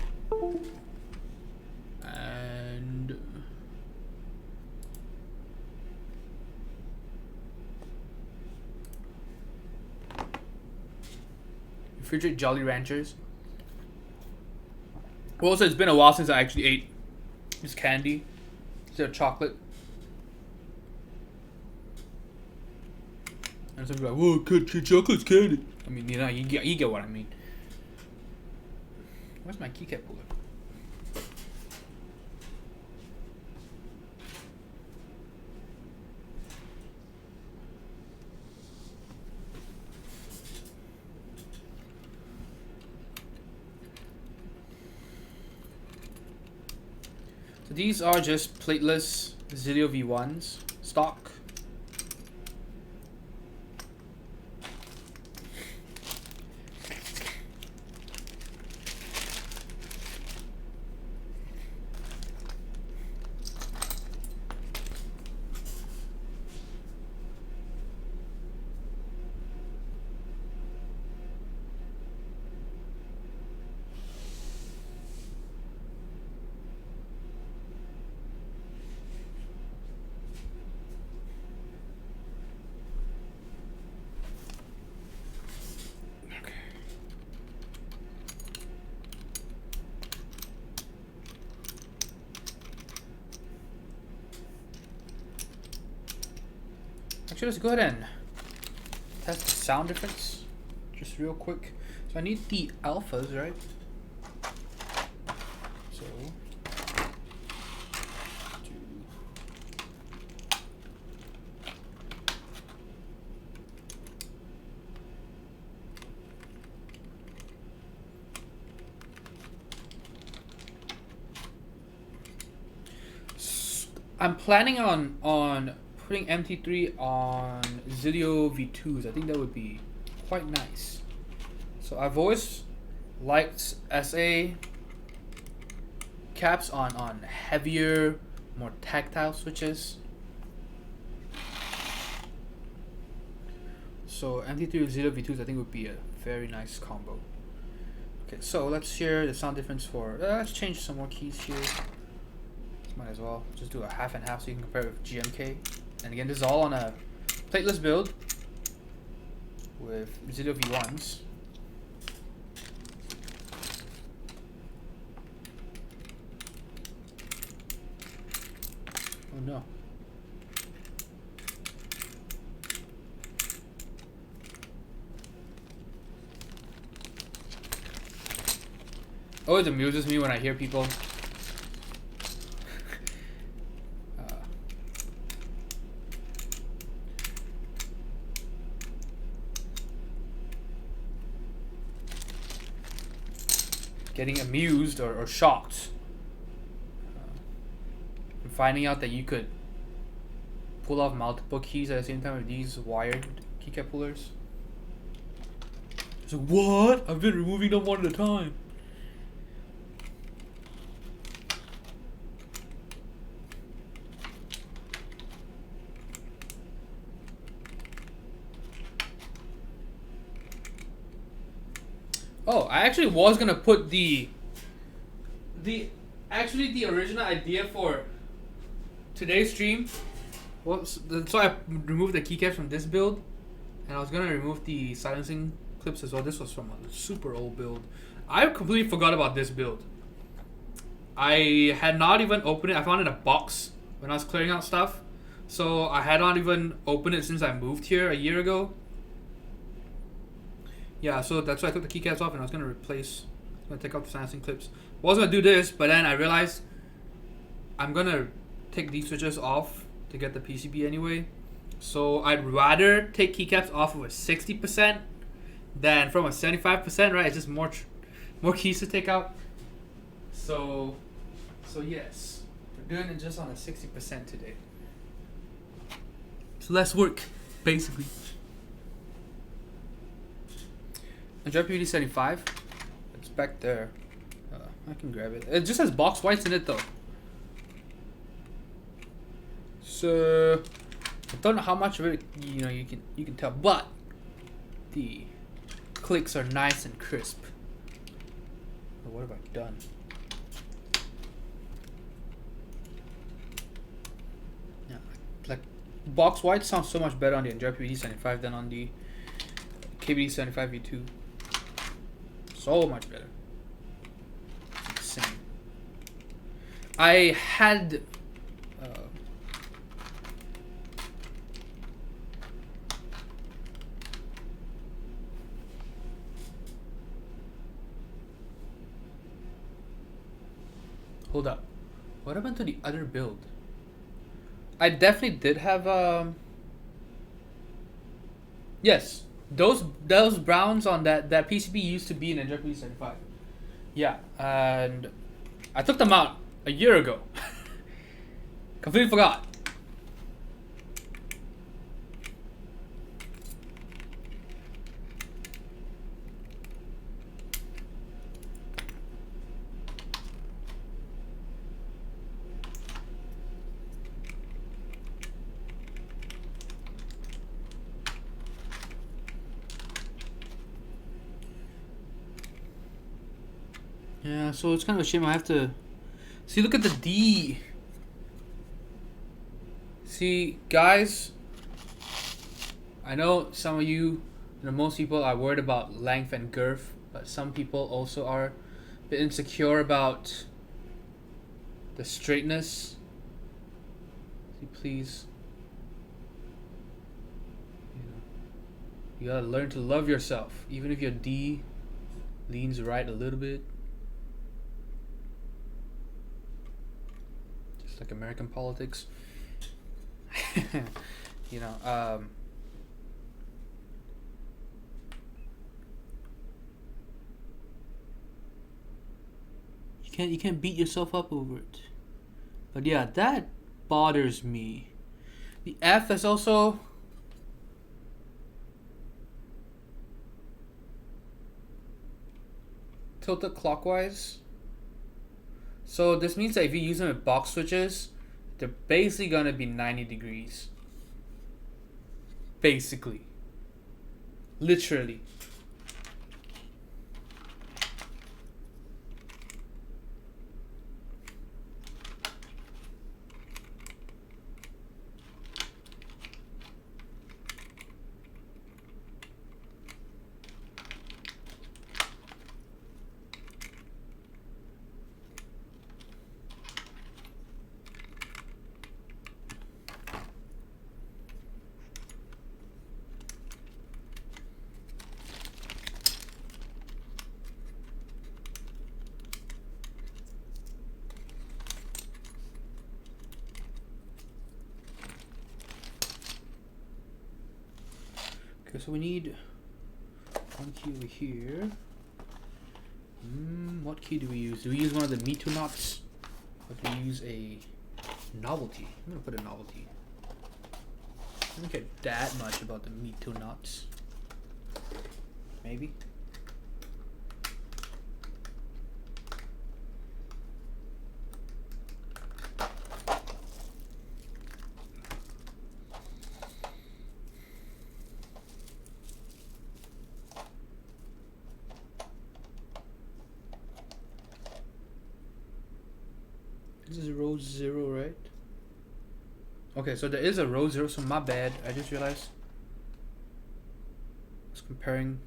And... refrigerate Jolly Ranchers. Also, it's been a while since I actually ate this candy instead of chocolate. And some people are like, whoa, chocolate's candy. I mean, you know, you get what I mean. Where's my Keycap cooler? So these are just plateless Zilio V1s stock. Actually, let's go ahead and test the sound difference just real quick. So I need the alphas, right? So I'm planning on putting MT3 on Zilio V2s. I think that would be quite nice. So I've always liked SA caps on heavier, more tactile switches. So MT3 with Zilio V2s I think would be a very nice combo. Okay, so let's hear the sound difference for, let's change some more keys here. Might as well just do a half and half so you can compare it with GMK. And again, this is all on a plateless build with Zilio V1s. Oh no. Always amuses me when I hear people getting amused or shocked and finding out that you could pull off multiple keys at the same time with these wired keycap pullers. So what? I've been removing them one at a time. Oh, I actually was gonna put the original idea for today's stream was so I removed the keycaps from this build, and I was gonna remove the silencing clips as well. This was from a super old build. I completely forgot about this build. I had not even opened it. I found it in a box when I was clearing out stuff, so I had not even opened it since I moved here a year ago. Yeah, so that's why I took the keycaps off and I was gonna take out the silencing clips. I was gonna do this, but then I realized I'm gonna take these switches off to get the PCB anyway. So I'd rather take keycaps off of a 60% than from a 75%, right? It's just more keys to take out. So yes, we're doing it just on a 60% today. So less work, basically. Android PD75, it's back there. I can grab it. It just has box whites in it though. So I don't know how much of it you can tell, but the clicks are nice and crisp. Oh, what have I done? Yeah, like box white sounds so much better on the Android PD75 than on the KBD75 V2. so much better. It's insane. I had hold up. What happened to the other build? I definitely did have yes. Those browns on that PCB used to be in Ninja P75. Yeah, and I took them out a year ago. Completely forgot. Yeah, so it's kind of a shame I have to... See, look at the D. See, guys, I know some of you, most people are worried about length and girth, but some people also are a bit insecure about the straightness. See, please. You gotta learn to love yourself, even if your D leans right a little bit. Like American politics. You know, you can't beat yourself up over it. But yeah, that bothers me. The F is also tilted clockwise. So this means that if you use them with box switches, they're basically gonna be 90 degrees. Basically. Literally. Okay, so we need one key over here. What key do we use? Do we use one of the MiTo knots? Or do we use a novelty? I'm gonna put a novelty. I don't care that much about the MiTo knots. Maybe. This is row 0, right? Okay, so there is a row 0, so my bad. I just realized. I was comparing.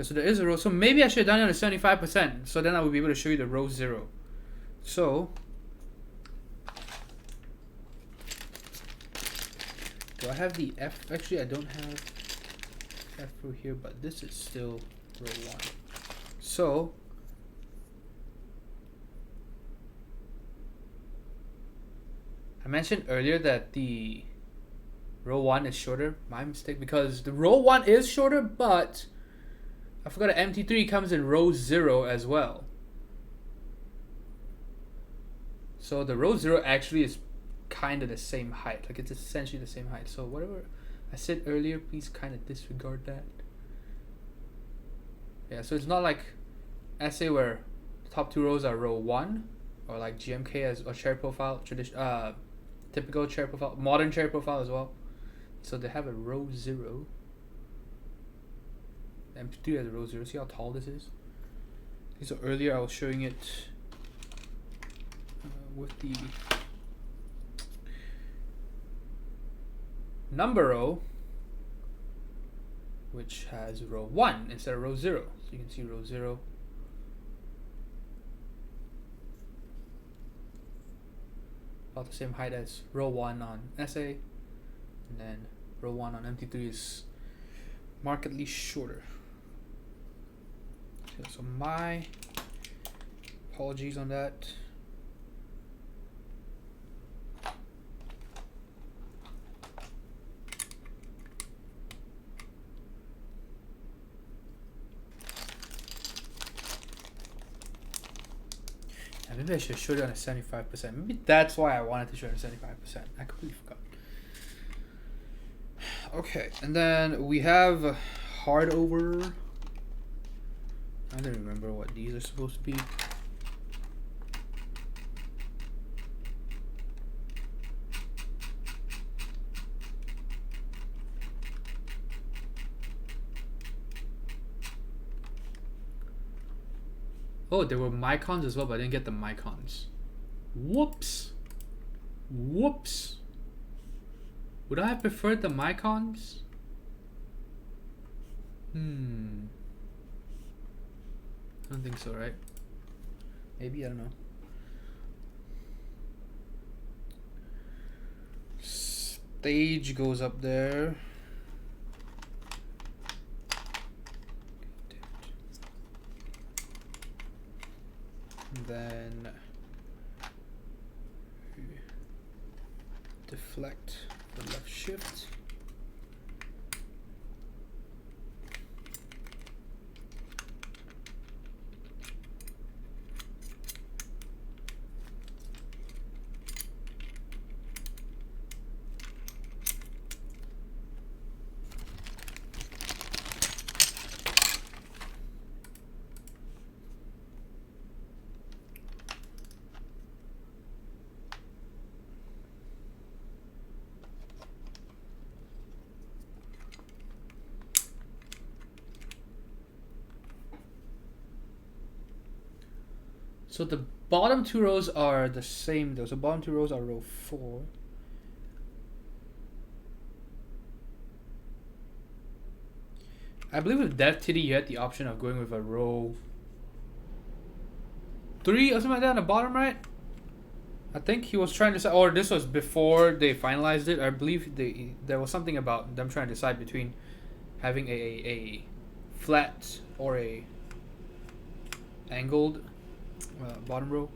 So there is a row. So maybe I should have done it on 75%. So then I would be able to show you the row 0. So. Do I have the F? Actually, I don't have F row here, but this is still row 1. So. I mentioned earlier that the row 1 is shorter. My mistake, because the row 1 is shorter, but I forgot that MT3 comes in row 0 as well. So the row 0 actually is kind of the same height. Like, it's essentially the same height. So whatever I said earlier, please kind of disregard that. Yeah, so it's not like SA where the top 2 rows are row 1, or like GMK as or cherry profile, typical cherry profile, modern cherry profile as well. So they have a row 0. MP3 has a row 0. See how tall this is? Okay, so earlier I was showing it with the number row, which has row 1 instead of row 0. So you can see row 0 about the same height as row 1 on SA, and then row 1 on MT3 is markedly shorter. So my apologies on that. Maybe I should show it on a 75%. Maybe that's why I wanted to show it on 75%. I completely forgot. Okay, and then we have hard over. I don't remember what these are supposed to be. Oh, there were micons as well, but I didn't get the micons. Whoops. Whoops. Would I have preferred the micons? I don't think so, right? Maybe, I don't know. Stage goes up there. Then deflect the left shift. So the bottom two rows are the same though. So bottom two rows are row 4. I believe with Dev Titty you had the option of going with a row 3 or something like that on the bottom, right? I think he was trying to say, or this was before they finalized it. I believe there was something about them trying to decide between having a flat or a angled bottom row.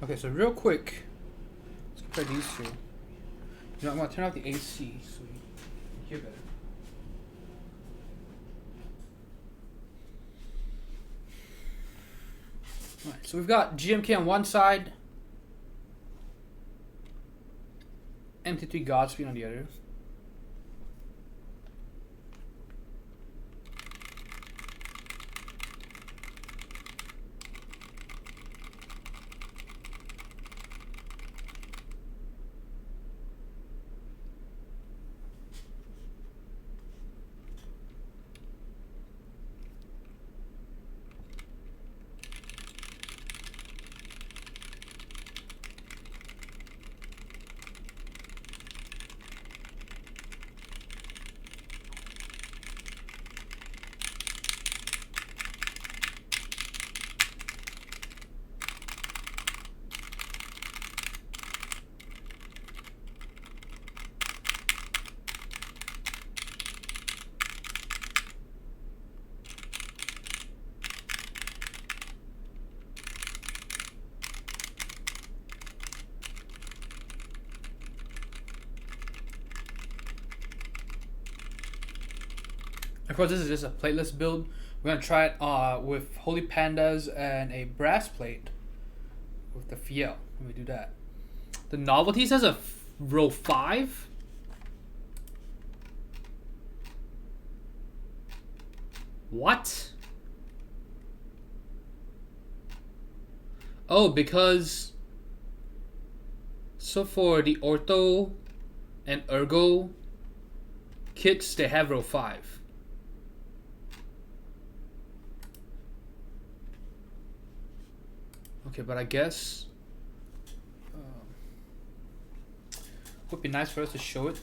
Okay, so real quick, let's compare these two. You know, I'm gonna turn off the AC so you can hear better. Alright, so we've got GMK on one side, MT3 Godspeed on the other. Of course, this is just a plateless build. We're gonna try it with Holy Pandas and a brass plate with the Fiel. Let me do that. The novelty says a row 5. What? Oh, because so for the ortho and ergo kits, they have row 5. Okay, but I guess would be nice for us to show it.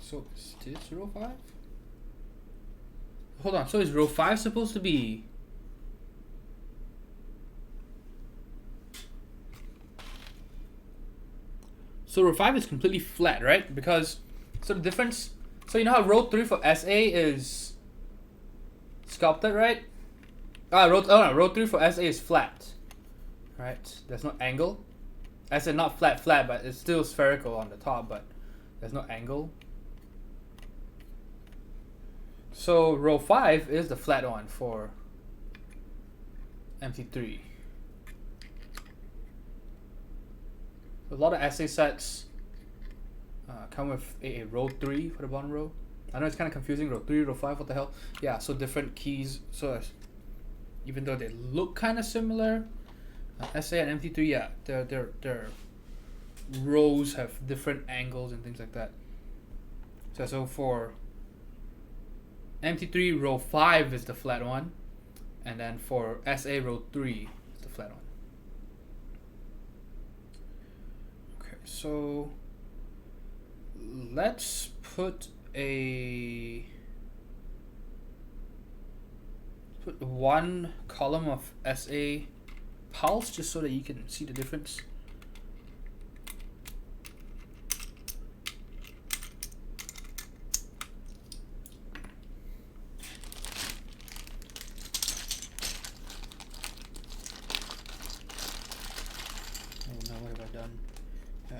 So is this row 5? Hold on, so is row 5 supposed to be? So row 5 is completely flat, right? Because, so the difference, so you know how row 3 for SA is sculpted, right? Row 3 for SA is flat, right? There's no angle. I said not flat, but it's still spherical on the top, but there's no angle. So row 5 is the flat one for MT3. A lot of SA sets come with a row 3 for the bottom row. I know it's kind of confusing, row 3, row 5, what the hell? Yeah, so different keys. So even though they look kind of similar, SA and MT3, yeah, their rows have different angles and things like that. So for MT3, row 5 is the flat one, and then for SA, row 3 is the flat one. Okay, so let's put one column of SA pulse just so that you can see the difference. Oh no, what have I done? I'm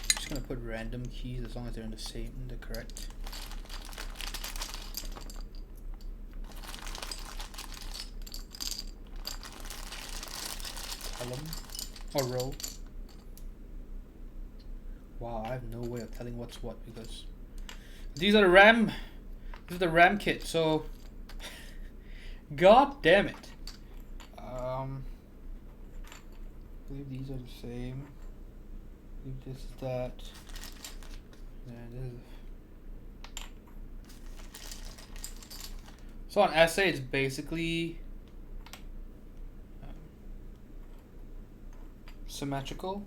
just gonna put random keys as long as they're in the correct. Column or row. Wow, I have no way of telling what's what because these are the RAM. This is the RAM kit, so god damn it. I believe these are the same. I believe this is that. And this is. So on SA, it's basically symmetrical.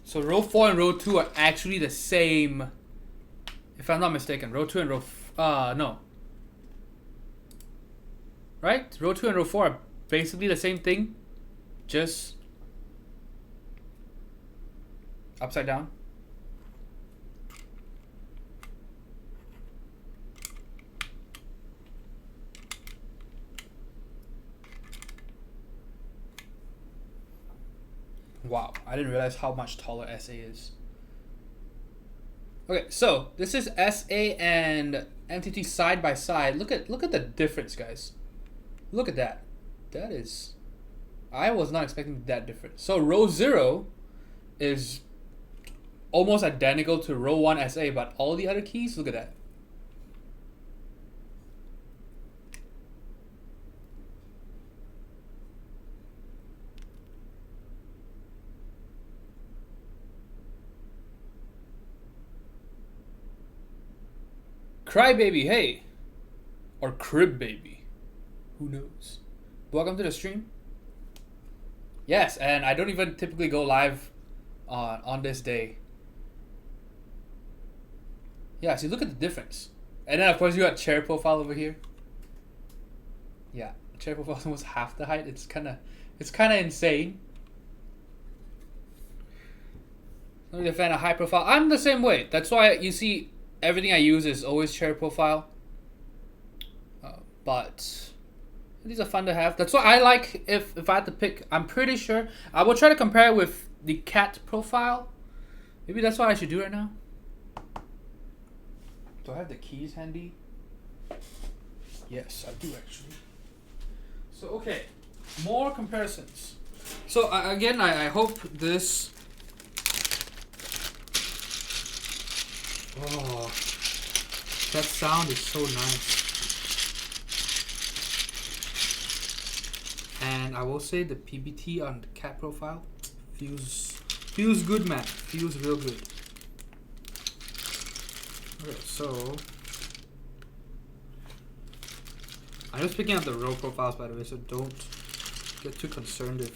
So row 4 and row 2 are actually the same, if I'm not mistaken. Row 2 and no. Right? Row 2 and row 4 are basically the same thing, just upside down. Wow, I didn't realize how much taller SA is. Okay, so this is SA and MT3 side by side. Look at the difference, guys. Look at that. That is, I was not expecting that different. So row 0 is almost identical to row 1 SA, but all the other keys, look at that. Crybaby, hey, or Crib Baby, who knows? Welcome to the stream. Yes, and I don't even typically go live on this day. Yeah, see, look at the difference. And then of course you got chair profile over here. Yeah, chair profile is almost half the height. It's kind of insane. Not really a fan of high profile. I'm the same way. That's why you see everything I use is always chair profile. But these are fun to have. That's why I like, if I had to pick, I'm pretty sure I will try to compare it with the cat profile. Maybe that's what I should do right now. Do I have the keys handy? Yes, I do actually. So okay, more comparisons. So again, I hope this. Oh, that sound is so nice. And I will say the PBT on the cat profile feels good, man. Feels real good. Okay, so I'm just picking up the row profiles, by the way, so don't get too concerned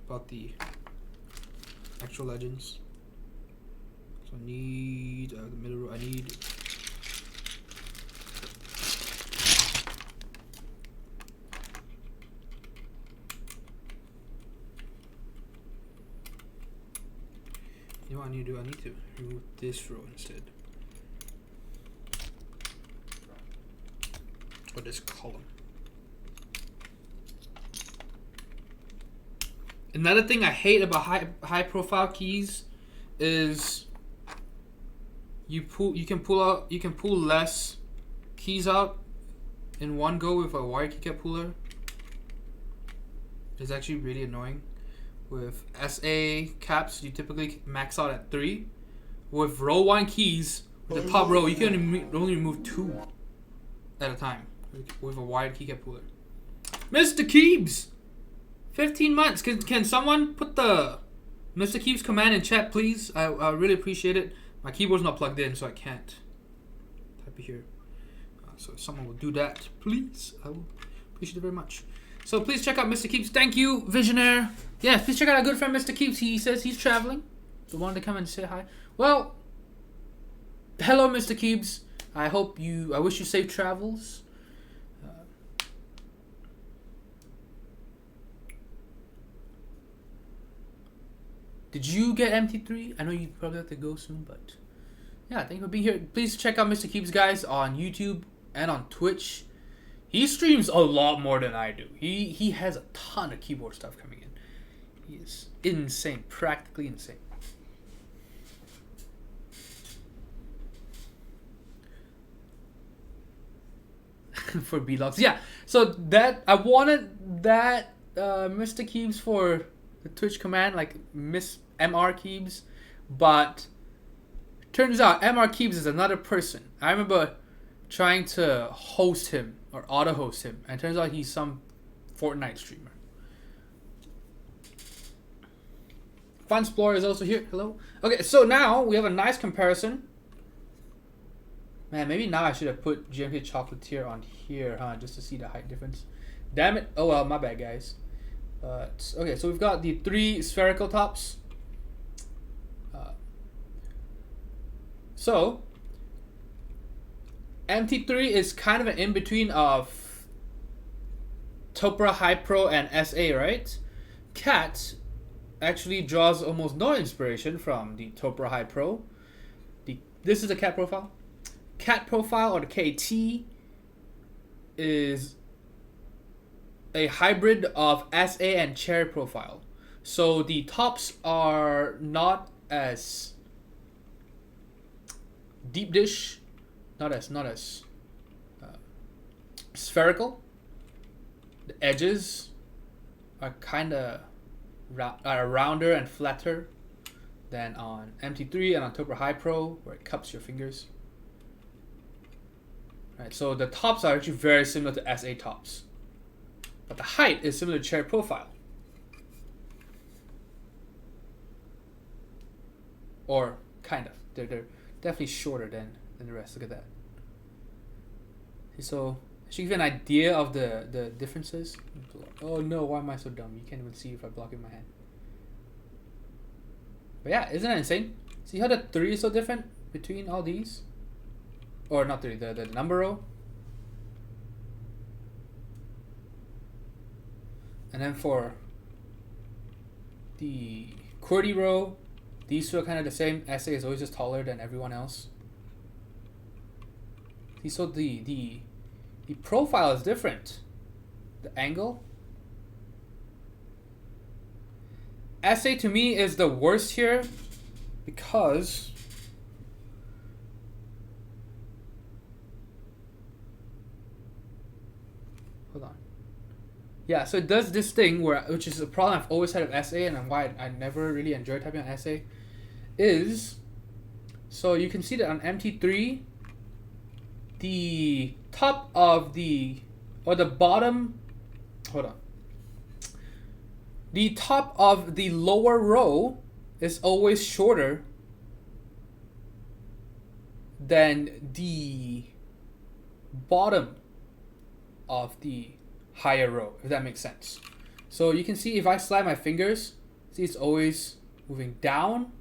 about the actual legends. So I need the middle row. I need. You know what I need to do? I need to remove this row instead. Or this column. Another thing I hate about high profile keys is you can pull less keys out in one go with a wire keycap puller. It's actually really annoying. With SA caps, you typically max out at 3. With row 1 keys, with the top row, you can only remove 2 at a time with a wired keycap puller. Mr. Keebs! 15 months. Can someone put the Mr. Keebs command in chat, please? I really appreciate it. My keyboard's not plugged in, so I can't type it here. So if someone will do that, please, I will appreciate it very much. So please check out Mr. Keeps. Thank you, Visionaire. Yeah, please check out our good friend Mr. Keeps. He says he's traveling. So wanted to come and say hi. Well, hello, Mr. Keeps. I wish you safe travels. Did you get MT3? I know you probably have to go soon, but yeah, thank you for being here. Please check out Mr. Keeps, guys, on YouTube and on Twitch. He streams a lot more than I do. He has a ton of keyboard stuff coming in. He is insane, practically insane. For B-Logs. Yeah, so that I wanted that Mr. Keeps for the Twitch command, like Miss MR Keeps, but turns out MR Keeps is another person. I remember trying to host him or auto host him, and it turns out he's some Fortnite streamer. Fun Explorer is also here. Hello. Okay, so now we have a nice comparison. Man, maybe now I should have put GMK Chocolatier on here, huh? Just to see the height difference. Damn it. Oh well, my bad, guys. But okay, so we've got the 3 spherical tops. So MT3 is kind of an in-between of Topra High Pro and SA, right? Cat actually draws almost no inspiration from the Topra High Pro. This is the Cat profile. Cat profile, or the KT, is a hybrid of SA and Cherry profile. So the tops are not as deep dish, not as spherical. The edges are kind of rounder and flatter than on MT3 and on Topra High Pro, where it cups your fingers. Right, so the tops are actually very similar to SA tops, but the height is similar to Cherry profile, or kind of. They're definitely shorter than the rest. Look at that. So I should give you an idea of the differences. Oh no, why am I so dumb? You can't even see if I block it in my hand. But yeah, isn't that insane? See how the 3 is so different between all these? Or not 3, the number row. And then for the QWERTY row, these two are kind of the same. SA is always just taller than everyone else. See, so the profile is different. The angle. SA to me is the worst here because hold on. Yeah, so it does this thing which is a problem I've always had with SA, and why I never really enjoyed typing on SA, is so you can see that on MT3, the top of the bottom, hold on. The top of the lower row is always shorter than the bottom of the higher row, if that makes sense. So you can see if I slide my fingers, see it's always moving down.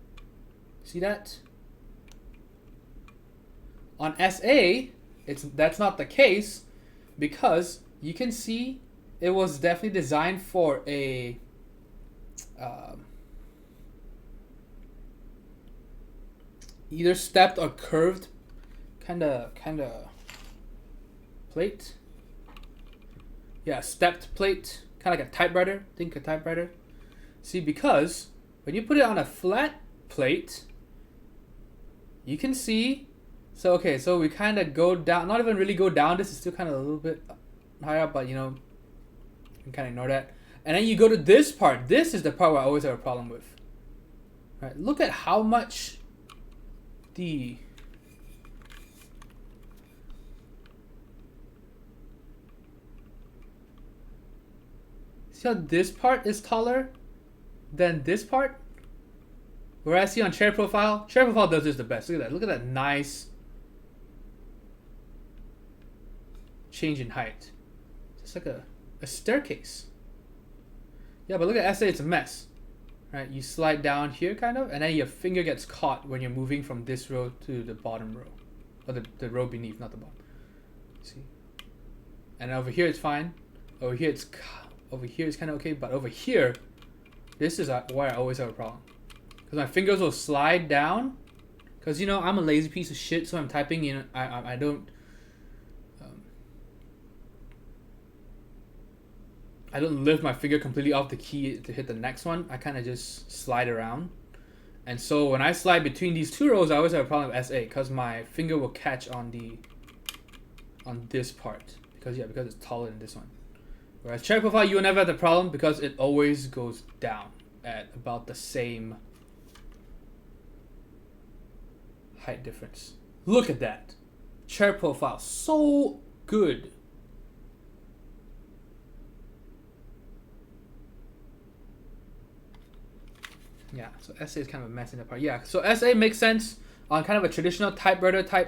See that? On SA, that's not the case because you can see it was definitely designed for a either stepped or curved kind of plate. Yeah, stepped plate, kind of like a typewriter. Think a typewriter. See, because when you put it on a flat plate, you can see. So okay, so we kind of go down. Not even really go down. This is still kind of a little bit higher up, but you know, you can kind of ignore that. And then you go to this part. This is the part where I always have a problem with. Right? Look at how much the see how this part is taller than this part? Where I see on chair profile does this the best. Look at that. Look at that nice change in height. It's like a staircase. Yeah, but look at SA, it's a mess. Right? You slide down here kind of, and then your finger gets caught when you're moving from this row to the bottom row. Or the row beneath, not the bottom. See? And over here it's fine. Over here it's kind of okay, but over here, this is where I always have a problem. Because my fingers will slide down. Because, you know, I'm a lazy piece of shit, so I'm typing, you know, I don't lift my finger completely off the key to hit the next one. I kind of just slide around. And so when I slide between these two rows, I always have a problem with SA because my finger will catch on this part. Because it's taller than this one. Whereas chair profile, you will never have the problem because it always goes down at about the same height difference. Look at that. Chair profile, so good. Yeah, so SA is kind of a mess in that part. Yeah, so SA makes sense on kind of a traditional typewriter kind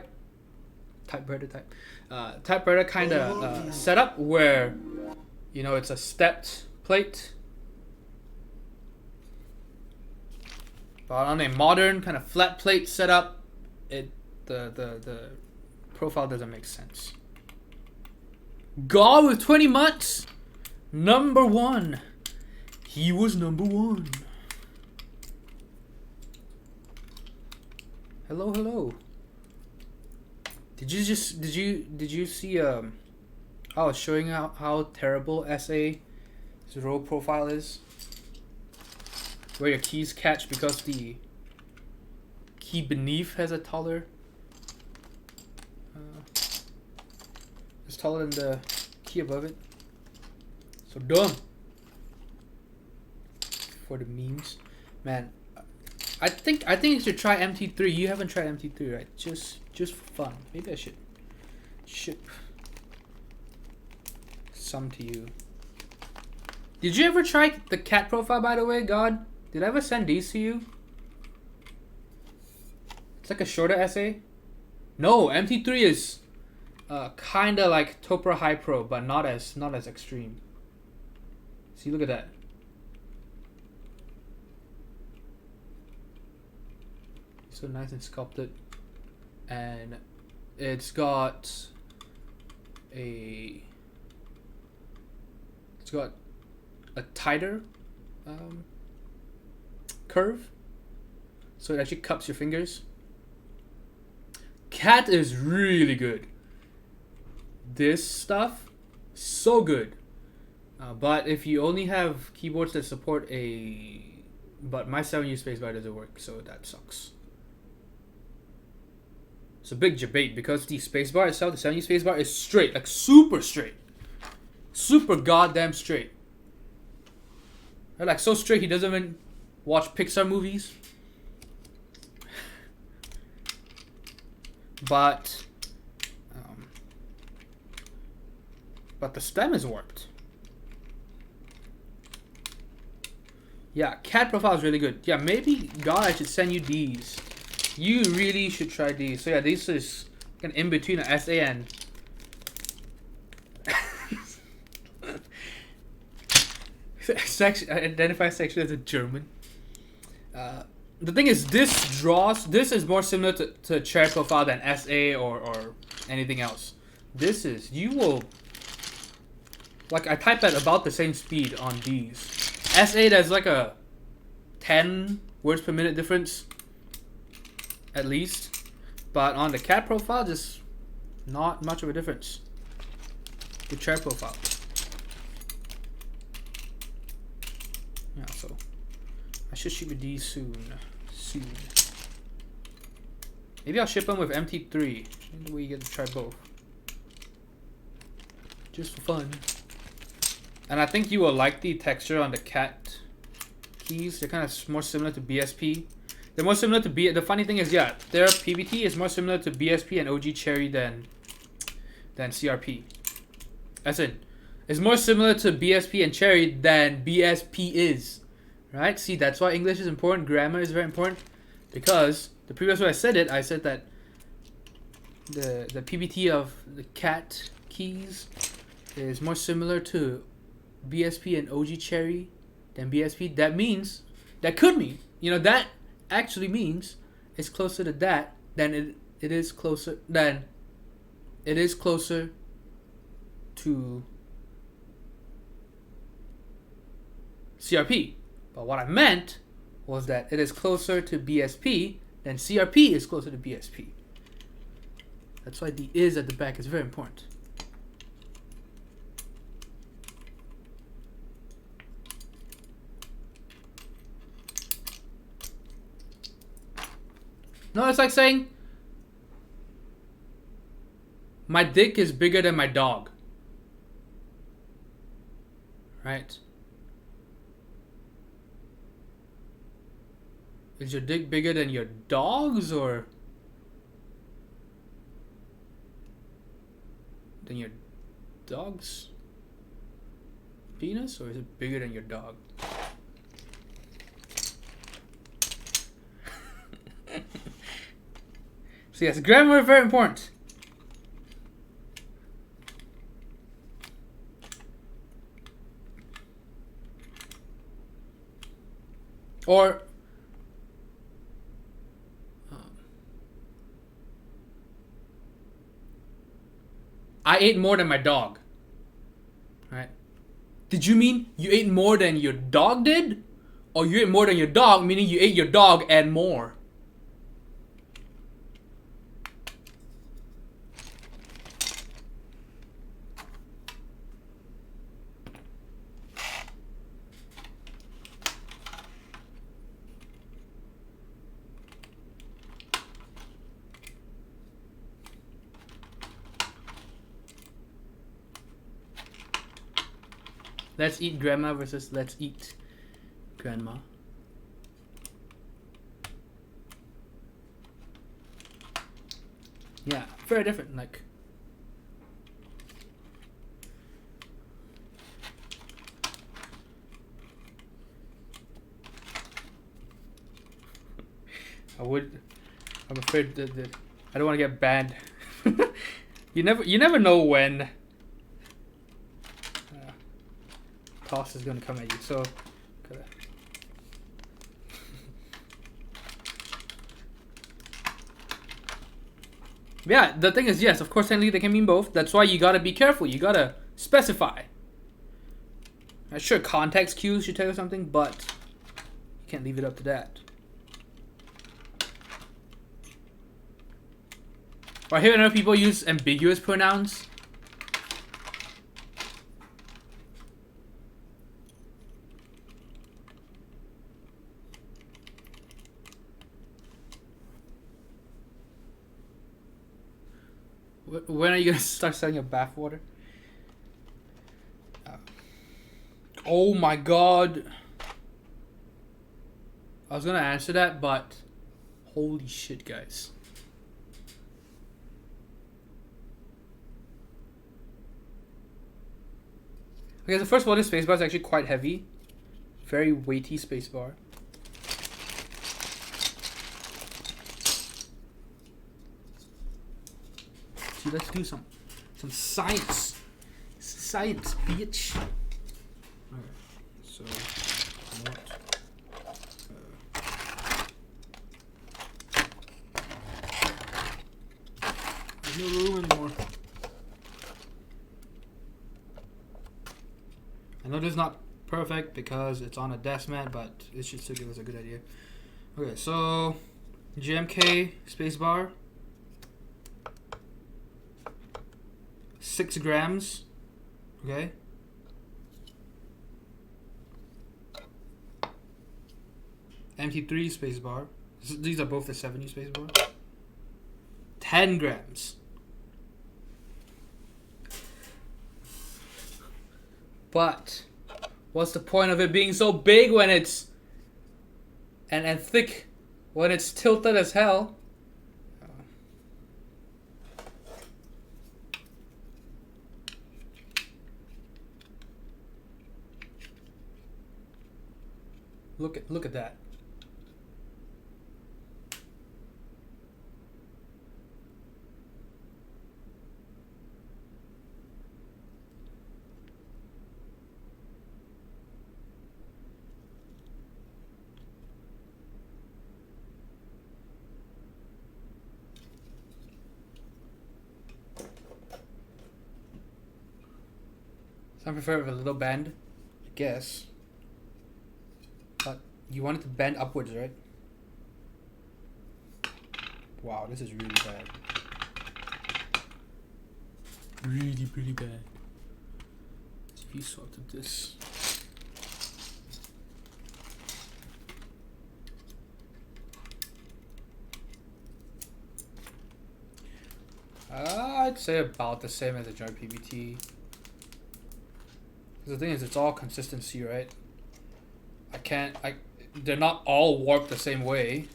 of setup where, you know, it's a stepped plate. But on a modern kind of flat plate setup, the profile doesn't make sense. God with 20 months, number one. He was number one. Hello. Did you see I was showing how terrible SA's row profile is? Where your keys catch because the key beneath has a taller it's taller than the key above it. So dumb. For the memes. Man, I think you should try MT3. You haven't tried MT3, right? Just for fun. Maybe I should ship some to you. Did you ever try the cat profile, by the way, God? Did I ever send these to you? It's like a shorter essay. No, MT3 is kinda like Topra High Pro, but not as extreme. See, look at that. So nice and sculpted, and it's got a tighter curve, so it actually cups your fingers. Cat is really good. This stuff, so good. But if you only have keyboards that support but my 7U spacebar doesn't work, so that sucks. It's a big debate because the spacebar itself, the 7U spacebar, is straight, like super straight. Super goddamn straight. They're like so straight he doesn't even watch Pixar movies. But the stem is warped. Yeah, cat profile is really good. Yeah, maybe God, I should send you these. You really should try these. So yeah, this is kind of in between an SA and Identify sexually as a German. The thing is, this is more similar to cherry profile than SA or anything else. This is, you will, like, I type at about the same speed on these. SA, there's like a 10 words per minute difference, at least. But on the cat profile, just not much of a difference. The cherry profile. Yeah, so I should ship with these soon. Maybe I'll ship them with MT3. The way you get to try both. Just for fun. And I think you will like the texture on the cat keys. They're kind of more similar to BSP. They're more similar to the funny thing is, yeah, their PBT is more similar to BSP and OG Cherry than CRP. As in, it's more similar to BSP and Cherry than BSP is. Right? See, that's why English is important. Grammar is very important. Because the previous way I said that the PBT of the cat keys is more similar to BSP and OG Cherry than BSP. That could mean, that actually means it's closer to that than it is closer to CRP. But what I meant was that it is closer to BSP than CRP is closer to BSP. That's why the is at the back is very important. No, it's like saying my dick is bigger than my dog. Right? Is your dick bigger than your dog's or than your dog's penis, or is it bigger than your dog? So yes, grammar is very important. Or I ate more than my dog. Right? Did you mean you ate more than your dog did? Or you ate more than your dog, meaning you ate your dog and more? Let's eat grandma versus let's eat grandma. Yeah, very different. Like, I'm afraid that I don't want to get banned. You never know when toss is gonna come at you. So, yeah, the thing is, yes, of course, technically they can mean both. That's why you gotta be careful. You gotta specify. Sure, context cues should tell you something, but you can't leave it up to that. Or I hear other people use ambiguous pronouns. When are you gonna start selling your bath water? Oh my god. I was gonna answer that, but holy shit, guys. Okay, so first of all, this spacebar is actually quite heavy. Very weighty spacebar. See, let's do some science. Science, bitch. Okay, So what? There's no room anymore. I know this is not perfect because it's on a desk mat, but it should still give us a good idea. Okay, so GMK spacebar, 6 grams. Okay. MT3 spacebar. These are both the 70 spacebar. 10 grams. But what's the point of it being so big when it's and thick when it's tilted as hell? Look at that. I prefer with a little bend, I guess. But you want it to bend upwards, right? Wow, this is really bad. Really bad. If you sorted this. I'd say about the same as a joint PBT. The thing is, it's all consistency, right? They're not all warped the same way.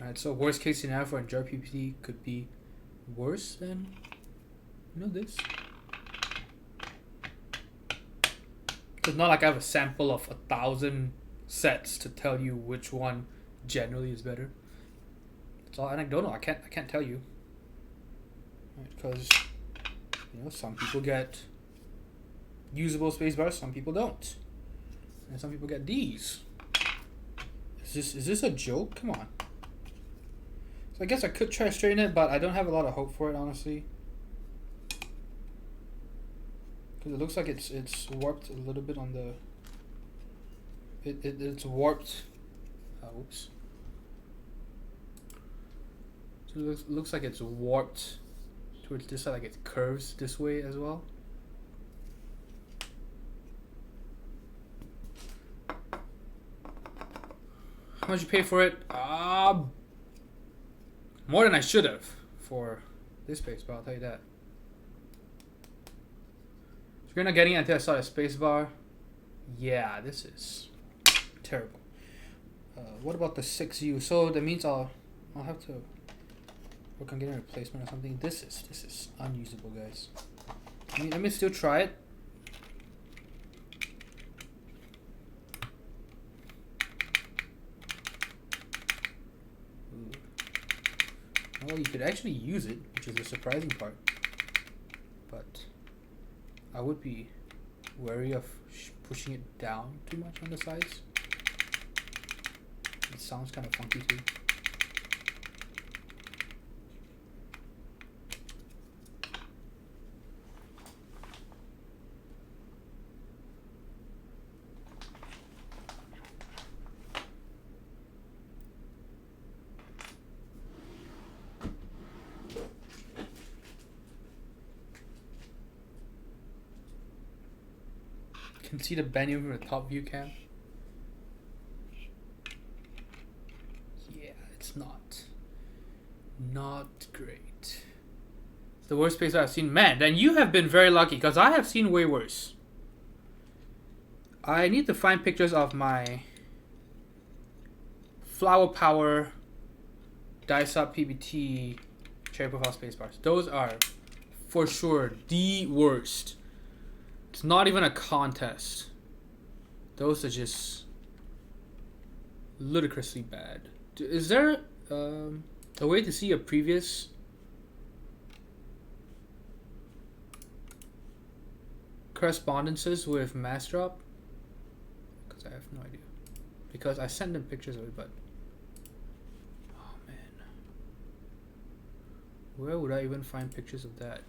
Alright, so worst case scenario for a jar PPT could be worse than, this. It's not like I have a sample of 1,000 sets to tell you which one generally is better. It's all anecdotal. I can't tell you, because some people get usable space bars, some people don't, and some people get these. Is this a joke? Come on. So I guess I could try to straighten it, but I don't have a lot of hope for it, honestly. It looks like it's warped a little bit on the. It's warped. Oops. So it looks like it's warped towards this side, like it curves this way as well. How much you pay for it? More than I should have for this space, but I'll tell you that. You're not getting it until I saw a space bar. Yeah, this is terrible. What about the 6U? So that means I'll have to work on getting a replacement or something. This is unusable, guys. Let me still try it. Well, you could actually use it, which is the surprising part. But I would be wary of pushing it down too much on the sides. It sounds kind of funky too. Can see the bending from the top view cam. Yeah, it's not great. It's the worst space I've seen. Man, then you have been very lucky, because I have seen way worse. I need to find pictures of my Flower Power Dysop PBT cherry profile space bars. Those are for sure the worst. It's not even a contest. Those are just ludicrously bad. Is there a way to see a previous correspondences with Massdrop? Because I have no idea. Because I sent them pictures of it, but oh man, where would I even find pictures of that?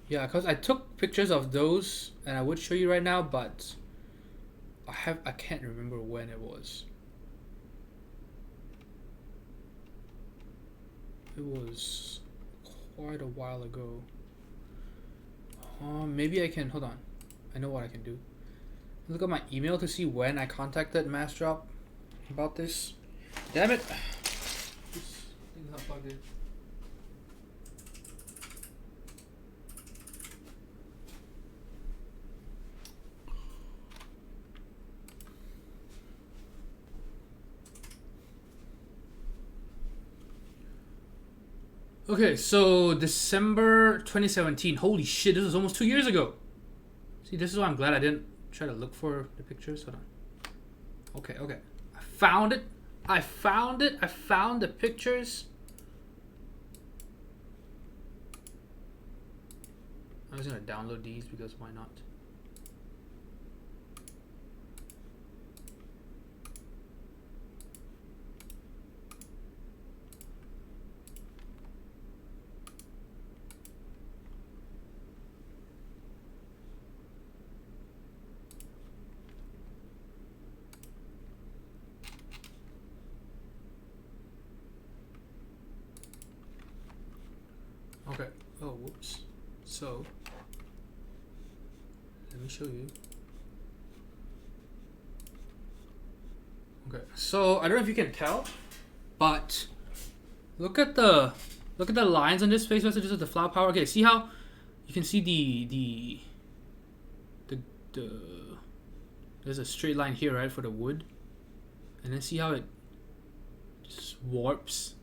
Yeah, because I took pictures of those and I would show you right now, but I can't remember when it was. It was quite a while ago. Maybe I can, hold on. I know what I can do. Look at my email to see when I contacted Massdrop about this. Damn it! This thing's not plugged in. Okay, so December 2017. Holy shit, this was almost 2 years ago. See, this is why I'm glad I didn't try to look for the pictures. Hold on. Okay. I found it. I found the pictures. I'm just gonna download these because why not? Okay. Oh, whoops. So, let me show you. Okay. So, I don't know if you can tell, but look at the lines on this face message. This is the flower power. Okay, see how you can see the there's a straight line here, right, for the wood, and then see how it just warps.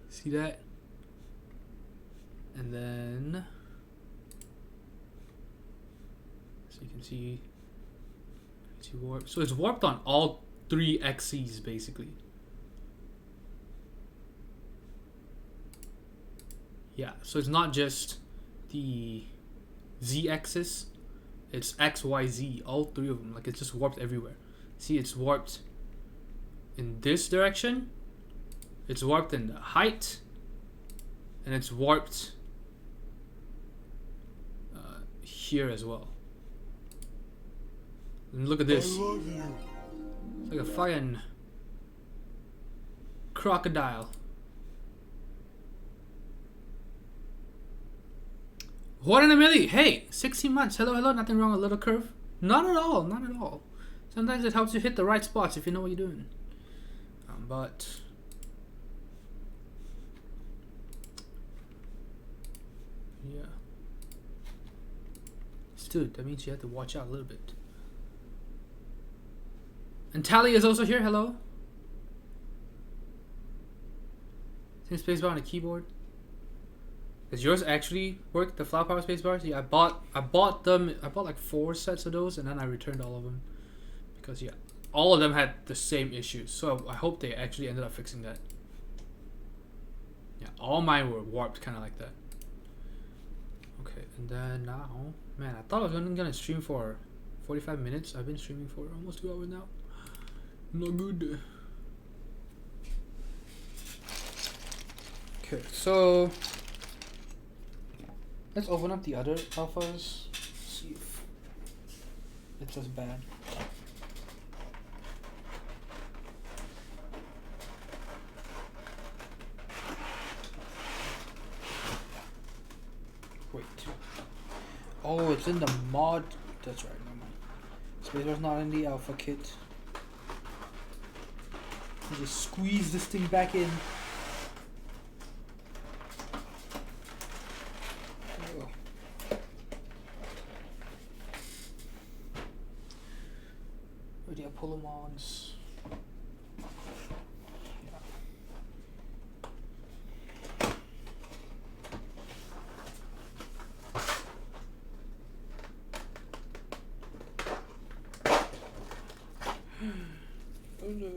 See that? And then, so you can see warp. So it's warped on all 3 axes basically. Yeah, so it's not just the Z axis, it's X, Y, Z, all 3 of them. Like it's just warped everywhere. See, it's warped in this direction, it's warped in the height, and it's warped here as well. And look at this. It's like a fucking crocodile. What in a milli? Hey, 16 months. Hello. Nothing wrong with a little curve? Not at all. Sometimes it helps you hit the right spots if you know what you're doing. But yeah. Dude, that means you have to watch out a little bit. And Tally is also here. Hello. Same spacebar on the keyboard. Does yours actually work? The flower power spacebars? Yeah, I bought them. I bought like 4 sets of those, and then I returned all of them because yeah, all of them had the same issues. So I hope they actually ended up fixing that. Yeah, all mine were warped, kind of like that. Okay, and then now, man, I thought I was gonna stream for 45 minutes. I've been streaming for almost 2 hours now. Not good. Okay, so let's open up the other alphas. See if it's as bad. Wait. Oh, it's in the mod. That's right, never mind. Spacebar's not in the alpha kit. You just squeeze this thing back in. Oh. Where do I pull them on? Oh no.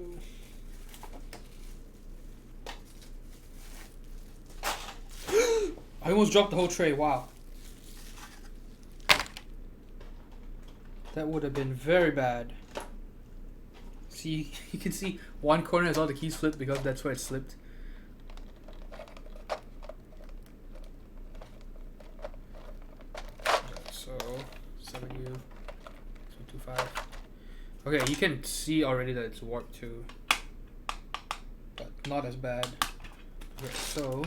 I almost dropped the whole tray. Wow. That would have been very bad. See, you can see one corner has all the keys flipped because that's where it slipped. So, 7U225. Okay, you can see already that it's warped too, but not as bad. Okay, so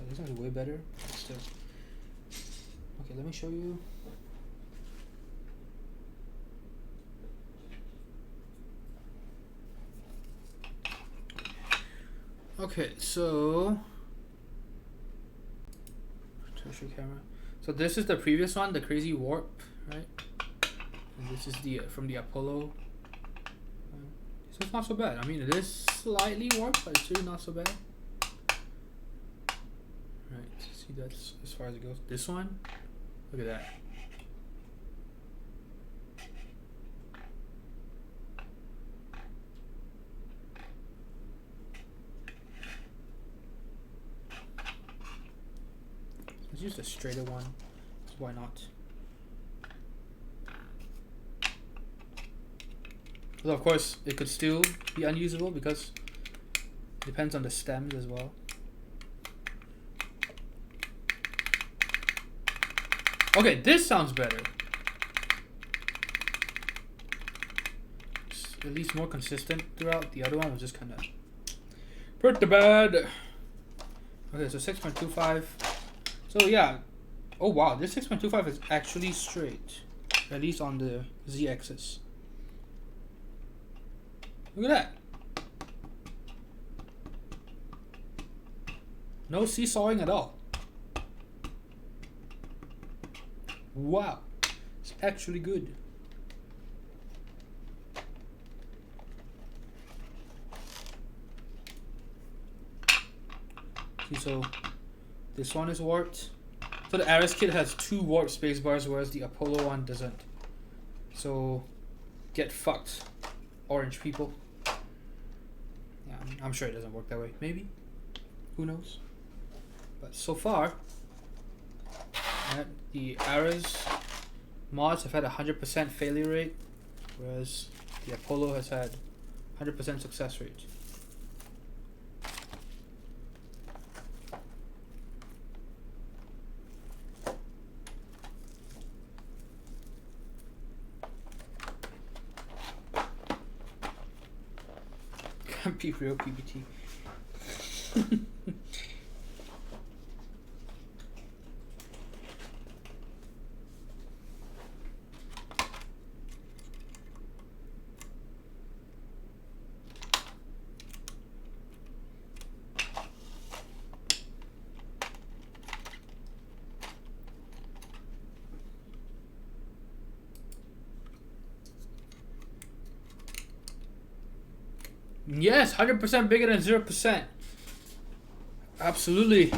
this one's way better. Still. Okay, let me show you. Okay, so tertiary camera. So this is the previous one, the crazy warp, right? And this is the from the Apollo. So it's not so bad. I mean, it is slightly warped, but it's really not so bad. Right, see that's as far as it goes. This one, look at that. Let's use the straighter one. So why not? Well, of course, it could still be unusable because it depends on the stems as well. Okay, this sounds better. It's at least more consistent throughout. The other one was just kind of pretty bad. Okay, so 6.25. So yeah. Oh wow, this 6.25 is actually straight. At least on the z-axis. Look at that. No seesawing at all. Wow. It's actually good. See, so this one is warped. So the Ares kit has 2 warp space bars, whereas the Apollo one doesn't. So get fucked, orange people. Yeah, I'm sure it doesn't work that way. Maybe. Who knows? But so far, the Ares mods have had a 100% failure rate, whereas the Apollo has had 100% success rate. Can't be real PBT. Yes, 100% bigger than 0%. Absolutely.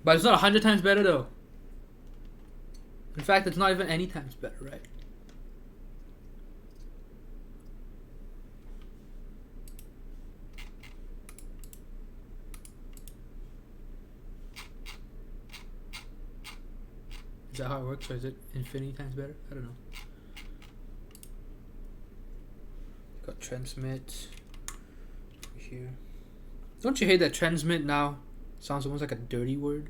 But it's not 100 times better though. In fact, it's not even any times better, right? Is that how it works, or is it infinity times better? I don't know. Got transmit over here. Don't you hate that transmit now sounds almost like a dirty word?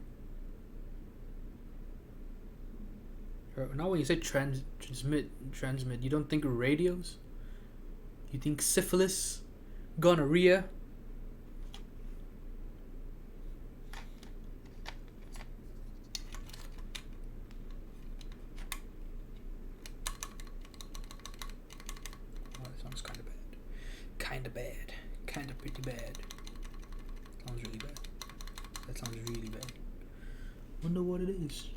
Or now when you say transmit, you don't think of radios? You think syphilis, gonorrhea? Pretty bad. Sounds really bad. That sounds really bad. Wonder what it is.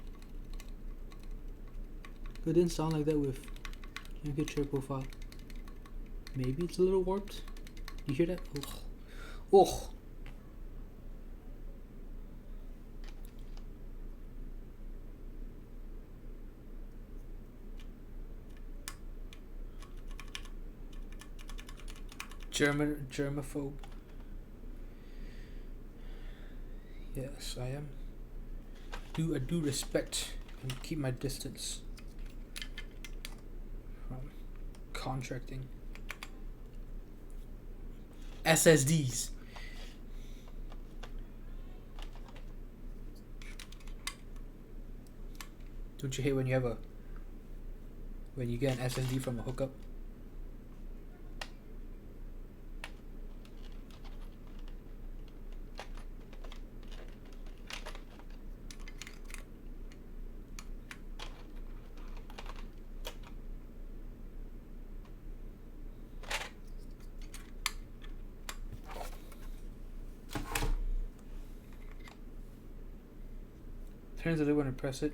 It didn't sound like that with your chair profile. Maybe it's a little warped. You hear that? Oh. Germaphobe. Yes, I am. I do respect and keep my distance from contracting SSDs. Don't you hate when you get an SSD from a hookup? Turns out when I press it.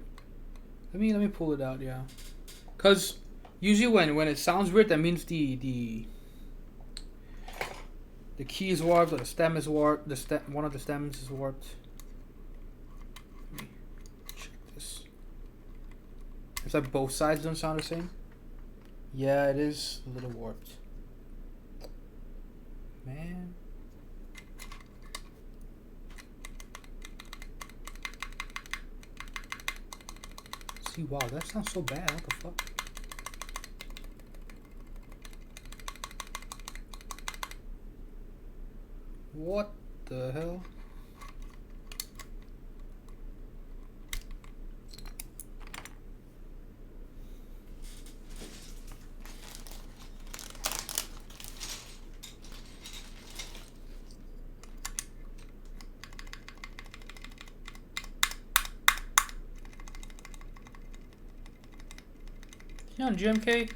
Let me pull it out, yeah. Cause usually when it sounds weird, that means the key is warped or the stem is warped. One of the stems is warped. Let me check this. It's like both sides don't sound the same. Yeah, it is a little warped. Man. See, wow, that sounds so bad. What the fuck? What the hell? You on GMK?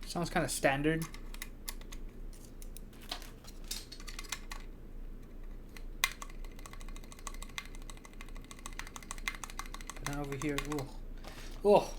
Sounds kind of standard. But now over here, oh, oh.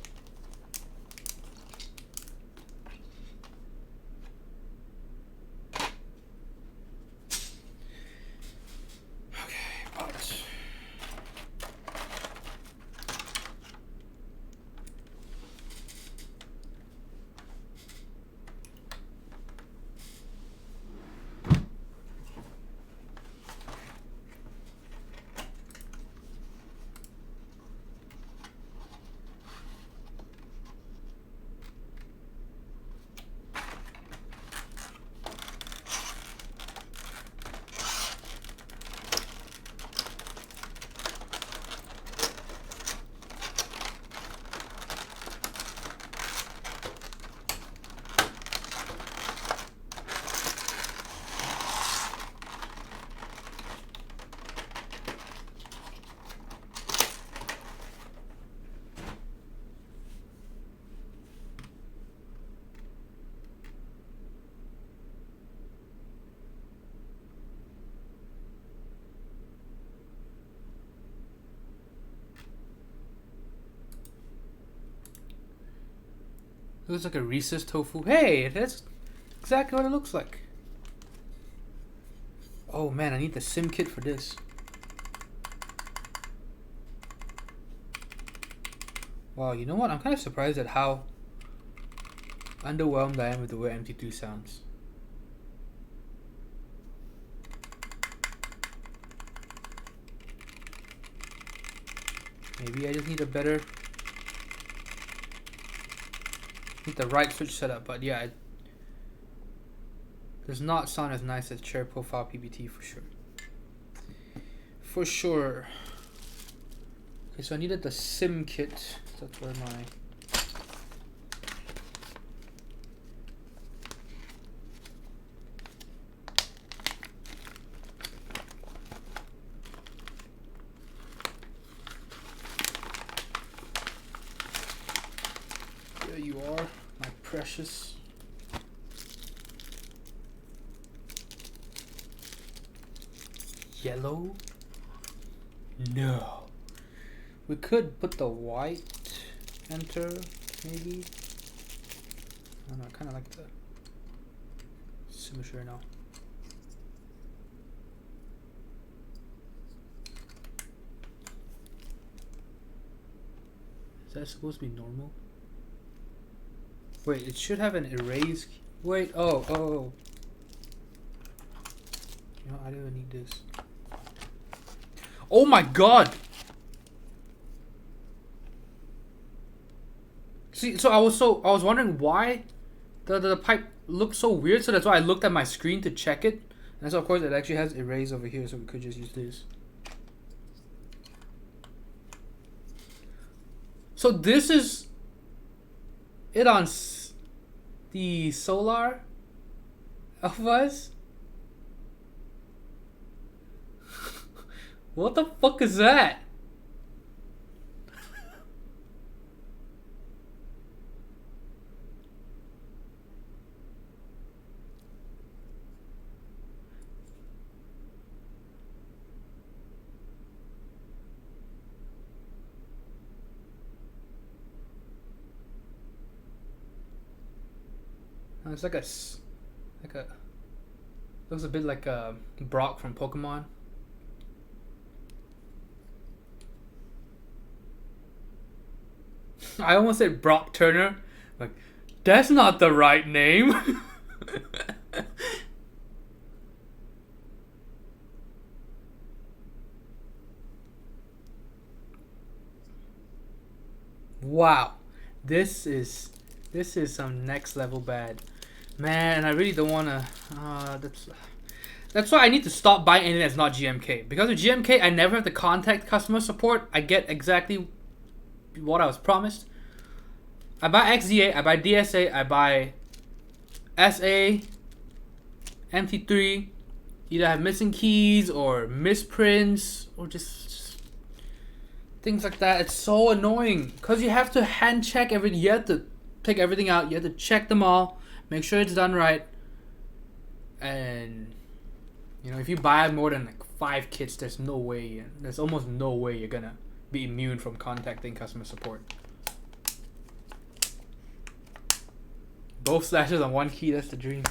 It looks like a Reese's tofu. Hey, that's exactly what it looks like. Oh man, I need the sim kit for this. Wow, you know what? I'm kind of surprised at how underwhelmed I am with the way MT3 sounds. Maybe I just need a better... Need the right switch setup, but yeah, it does not sound as nice as chair profile PBT for sure. For sure. Okay, so I needed the sim kit. That's where my... There you are, my precious. Yellow? No. We could put the white enter, maybe. I don't know, I kind of like the symmetry now. Is that supposed to be normal? Wait, it should have an erase key. Wait, oh. You know, I don't need this. Oh my god! See, so I was wondering why the pipe looked so weird, so that's why I looked at my screen to check it. And so of course it actually has erase over here, so we could just use this. So this is it on the solar of us? What the fuck is that? It's like a looks a bit like a Brock from Pokemon. I almost said Brock Turner. Like, that's not the right name. Wow, this is some next level bad. Man, I really don't wanna. That's why I need to stop buying anything that's not GMK. Because with GMK, I never have to contact customer support. I get exactly what I was promised. I buy XDA, I buy DSA, I buy SA, MT3. Either have missing keys or misprints or just things like that. It's so annoying because you have to hand check everything. You have to take everything out. You have to check them all. Make sure it's done right. And you know, if you buy more than like 5 kits, there's almost no way you're gonna be immune from contacting customer support. Both slashes on one key, that's the dream.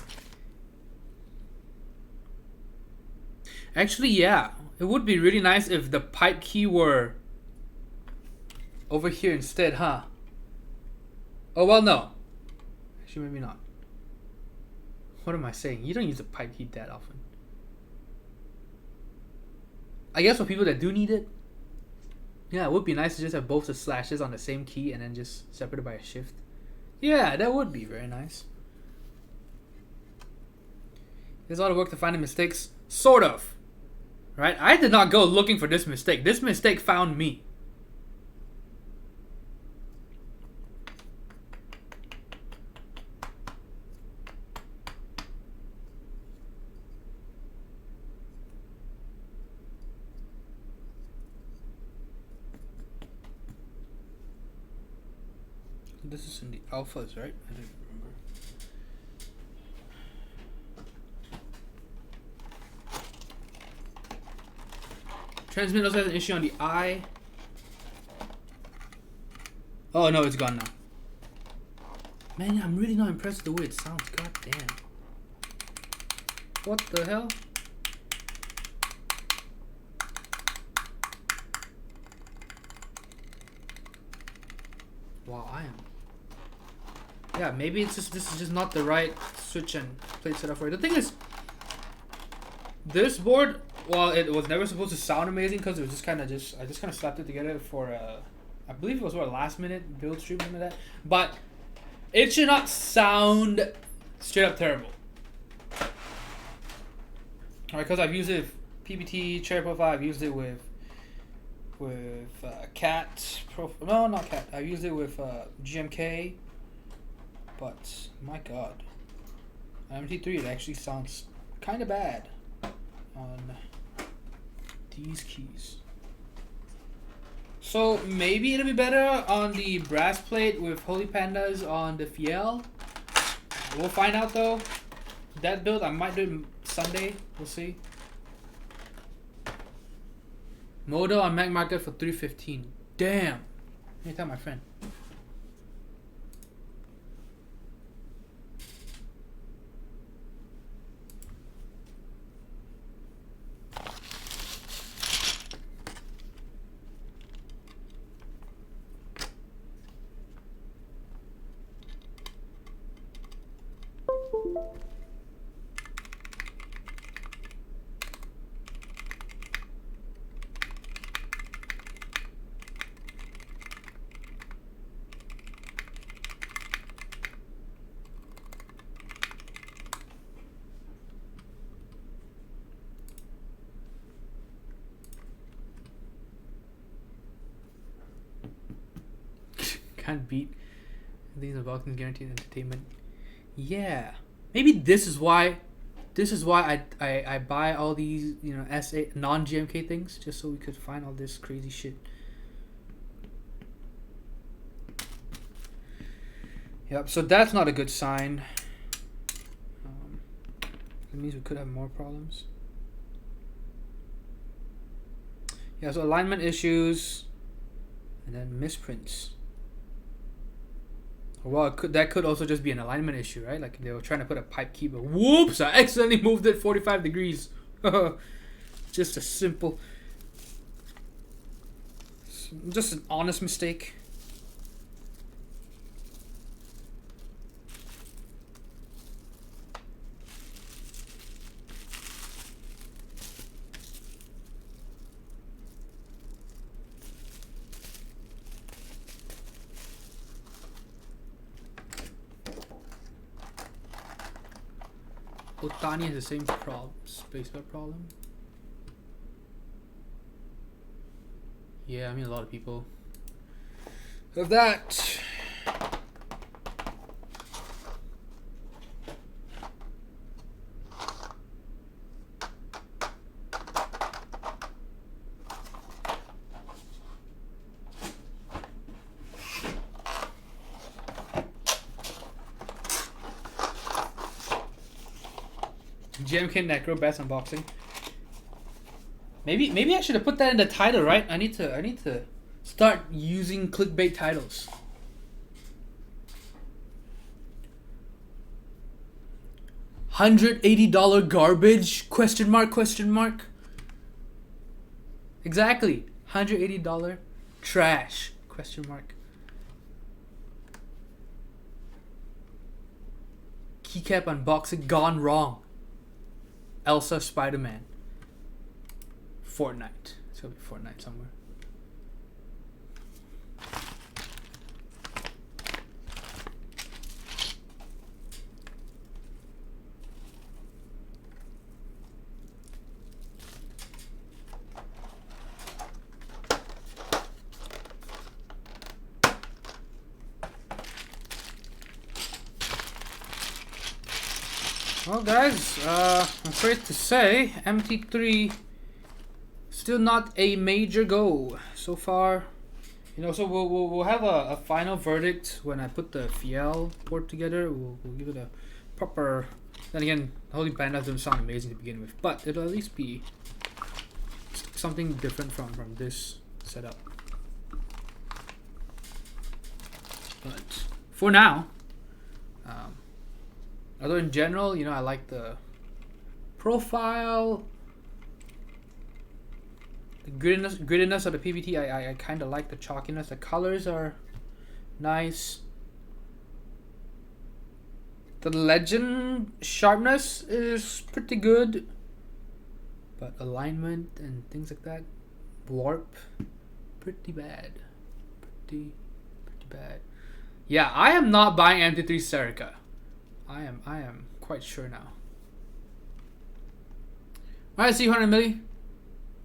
Actually, yeah, it would be really nice if the pipe key were over here instead, huh? Oh well, no. Actually, maybe not. What am I saying? You don't use the pipe key that often. I guess for people that do need it, yeah, it would be nice to just have both the slashes on the same key and then just separated by a shift. Yeah, that would be very nice. There's a lot of work to find the mistakes. Sort of. Right? I did not go looking for this mistake. This mistake found me. This is in the alphas, right? I don't remember. Transmit also has an issue on the eye. Oh no, it's gone now. Man, I'm really not impressed with the way it sounds. God damn. What the hell? Wow, I am. Yeah, maybe it's just this is just not the right switch and plate setup for it. The thing is, this board, well, it was never supposed to sound amazing because it was just I just kind of slapped it together for I believe it was what, a last minute build stream, something like that. But it should not sound straight up terrible. Alright, because I've used it with PPT, Cherry Profile, I've used it with Cat Profile. No, not Cat. I've used it with GMK. But my god, on MT3 it actually sounds kind of bad on these keys. So maybe it'll be better on the brass plate with Holy Pandas on the Fiel. We'll find out though. That build I might do it Sunday. We'll see. Modo on Mac Market for $315. Damn. Let me tell my friend. Can't beat these unboxings guaranteed entertainment. Yeah, maybe this is why I buy all these, you know, SA non-GMK things, just so we could find all this crazy shit. Yep, so that's not a good sign. It means we could have more problems. Yeah, so alignment issues and then misprints. Well, that could also just be an alignment issue, right? Like they were trying to put a pipe key, but whoops, I accidentally moved it 45 degrees. Just a simple, just an honest mistake. Otani has the same spacebar problem. Yeah, I mean a lot of people have that. GMK Necro best unboxing. Maybe I should have put that in the title, right? I need to start using clickbait titles. $180 garbage? Question mark? Question mark? Exactly. $180 trash? Question mark. Keycap unboxing gone wrong. Elsa Spider-Man. Fortnite. It's gonna be Fortnite somewhere. Well, guys, I'm afraid to say MT3 still not a major go so far. You know, so we'll have a final verdict when I put the Fiel board together. We'll give it a proper. Then again, the Holy Panda doesn't sound amazing to begin with, but it'll at least be something different from this setup. But for now. Although in general, you know, I like the profile, the grittiness of the PVT. I kind of like the chalkiness. The colors are nice. The legend sharpness is pretty good, but alignment and things like that, warp, pretty bad. Pretty bad. Yeah, I am not buying MT3 Serica. I am quite sure now. Alright, see you 100 milli.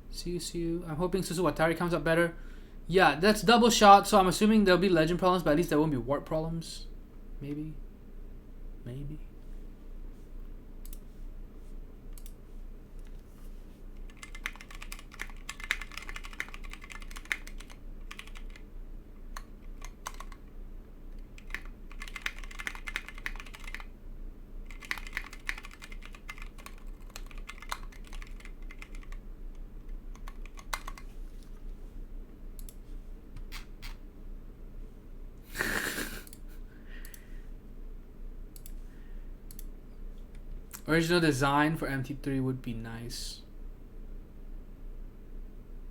See you. I'm hoping Suzu Watari comes up better. Yeah, that's double shot, so I'm assuming there'll be legend problems, but at least there won't be warp problems. Maybe. Original design for MT3 would be nice.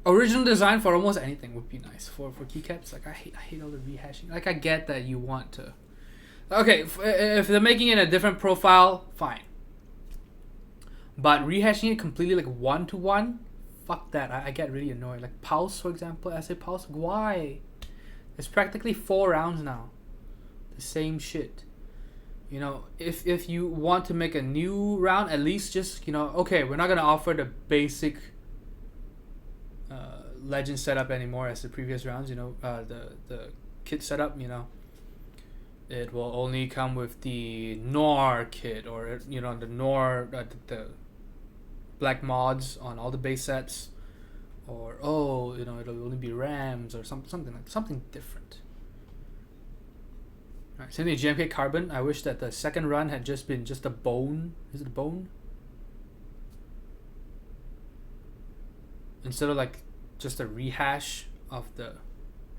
Original design for almost anything would be nice. For keycaps, like I hate all the rehashing. Like I get that you want to Okay, if they're making it a different profile, fine. But rehashing it completely like 1-to-1, fuck that. I get really annoyed. Like Pulse, for example, I say Pulse, why? It's practically 4 rounds now. The same shit. You know, if you want to make a new round, at least just, you know, okay, we're not gonna offer the basic legend setup anymore as the previous rounds. You know, the kit setup. You know, it will only come with the Nor kit, or you know, the Nor the black mods on all the base sets, or oh, you know, it'll only be Rams or something different. Right, same thing, GMK Carbon. I wish that the second run had just been just a bone. Is it a bone? Instead of like just a rehash of the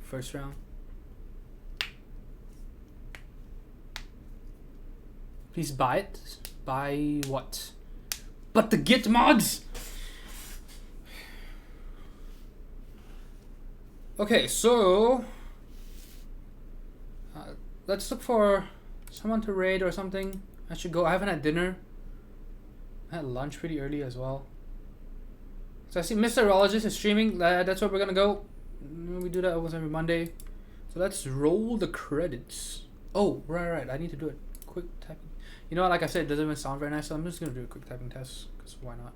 first round. Please buy it. Buy what? But the Git mods! Okay, so let's look for someone to raid or something. I should go. I haven't had dinner. I had lunch pretty early as well. So I see Mr. Urologist is streaming. That's where we're gonna go. We do that almost every Monday. So let's roll the credits. Oh, right. I need to do it. Quick typing. You know what? Like I said, it doesn't even sound very nice. So I'm just gonna do a quick typing test. Because why not?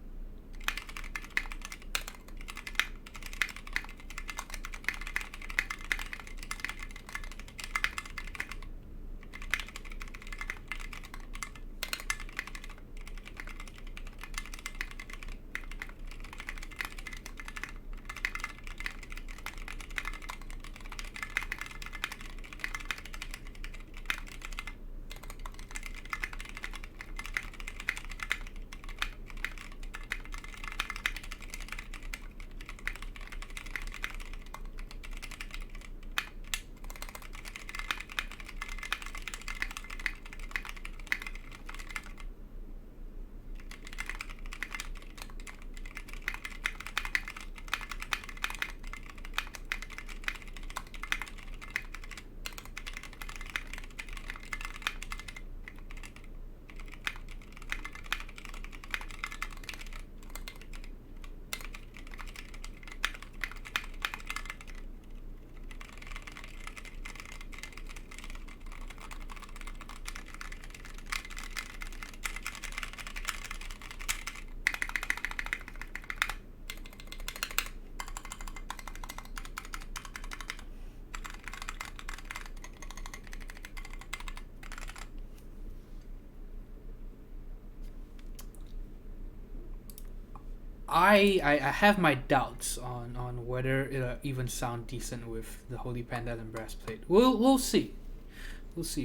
I have my doubts on whether it'll even sound decent with the Holy Pandal and brass plate. We'll see.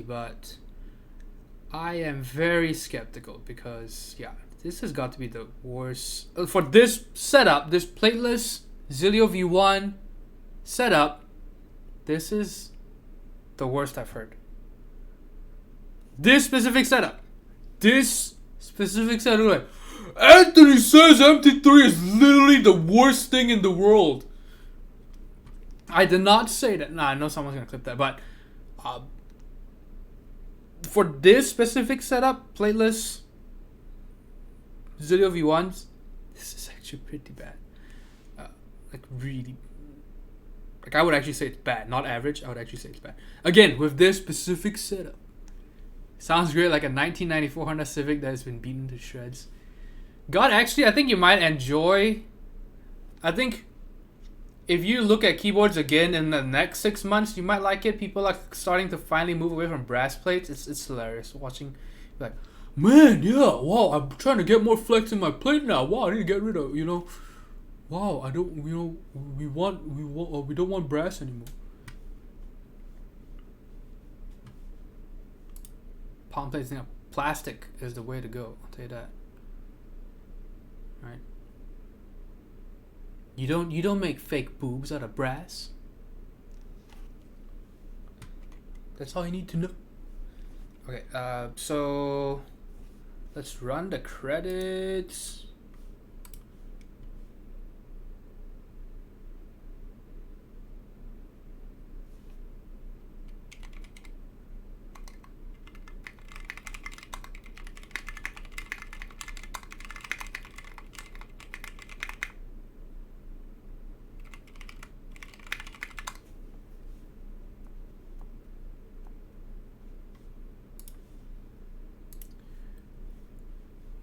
But I am very skeptical because yeah, this has got to be the worst for this setup, this plateless Zilio V1 setup. This is the worst I've heard. This specific setup. Like, Anthony says MT3 is literally the worst thing in the world. I did not say that. Nah, I know someone's gonna clip that, but for this specific setup, plateless Zilio V1s, this is actually pretty bad. Like really, like I would actually say it's bad, not average. I would actually say it's bad. Again, with this specific setup, sounds great, like a 1994 Honda Civic that has been beaten to shreds. God, actually, I think you might enjoy. I think if you look at keyboards again in the next 6 months, you might like it. People are starting to finally move away from brass plates. It's hilarious watching. Like, man, yeah, wow, I'm trying to get more flex in my plate now. Wow, I need to get rid of, you know. Wow, I don't, you know, we don't want brass anymore. Palm plates, you know, plastic is the way to go. I'll tell you that. Right? You don't make fake boobs out of brass. That's all you need to know. Okay, so let's run the credits.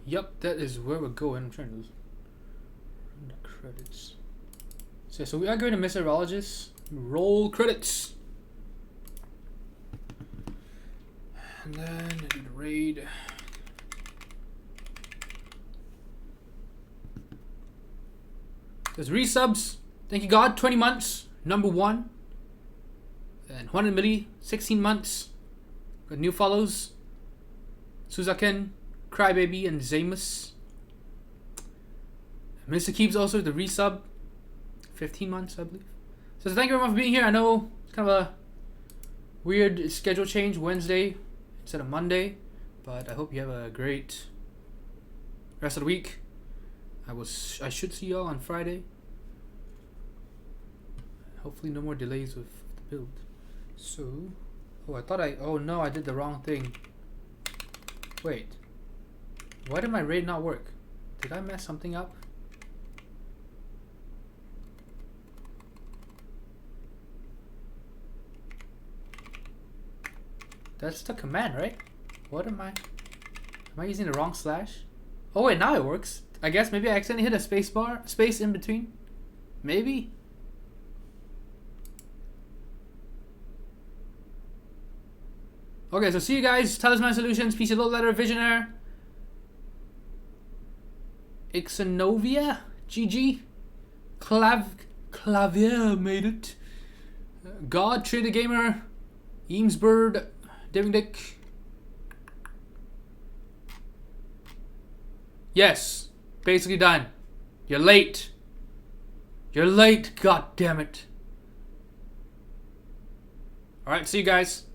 Yep, that is where we're going. I'm trying to run the credits. So we are going to Meteorologist. Roll credits. And then do the raid. There's resubs. Thank you God, 20 months. Number 1. And 100 milli, 16 months. Got new follows. Suzaken, Crybaby, and Zamus. Mr. Keeps also the resub. 15 months, I believe. So thank you everyone for being here. I know it's kind of a weird schedule change, Wednesday instead of Monday. But I hope you have a great rest of the week. I should see y'all on Friday. Hopefully no more delays with the build. So, oh no, I did the wrong thing. Wait, why did my raid not work? Did I mess something up? That's the command, right? What am I using the wrong slash? Oh wait, now it works. I guess maybe I accidentally hit a space in between. Maybe. Okay, so see you guys. Talisman Solutions, PC Load Letter, Visionaire, Ixanovia, GG, Clavier made it. God, Trader Gamer, Eamsbird, Diving Dick. Yes, basically done. You're late. You're late, god damn it. Alright, see you guys.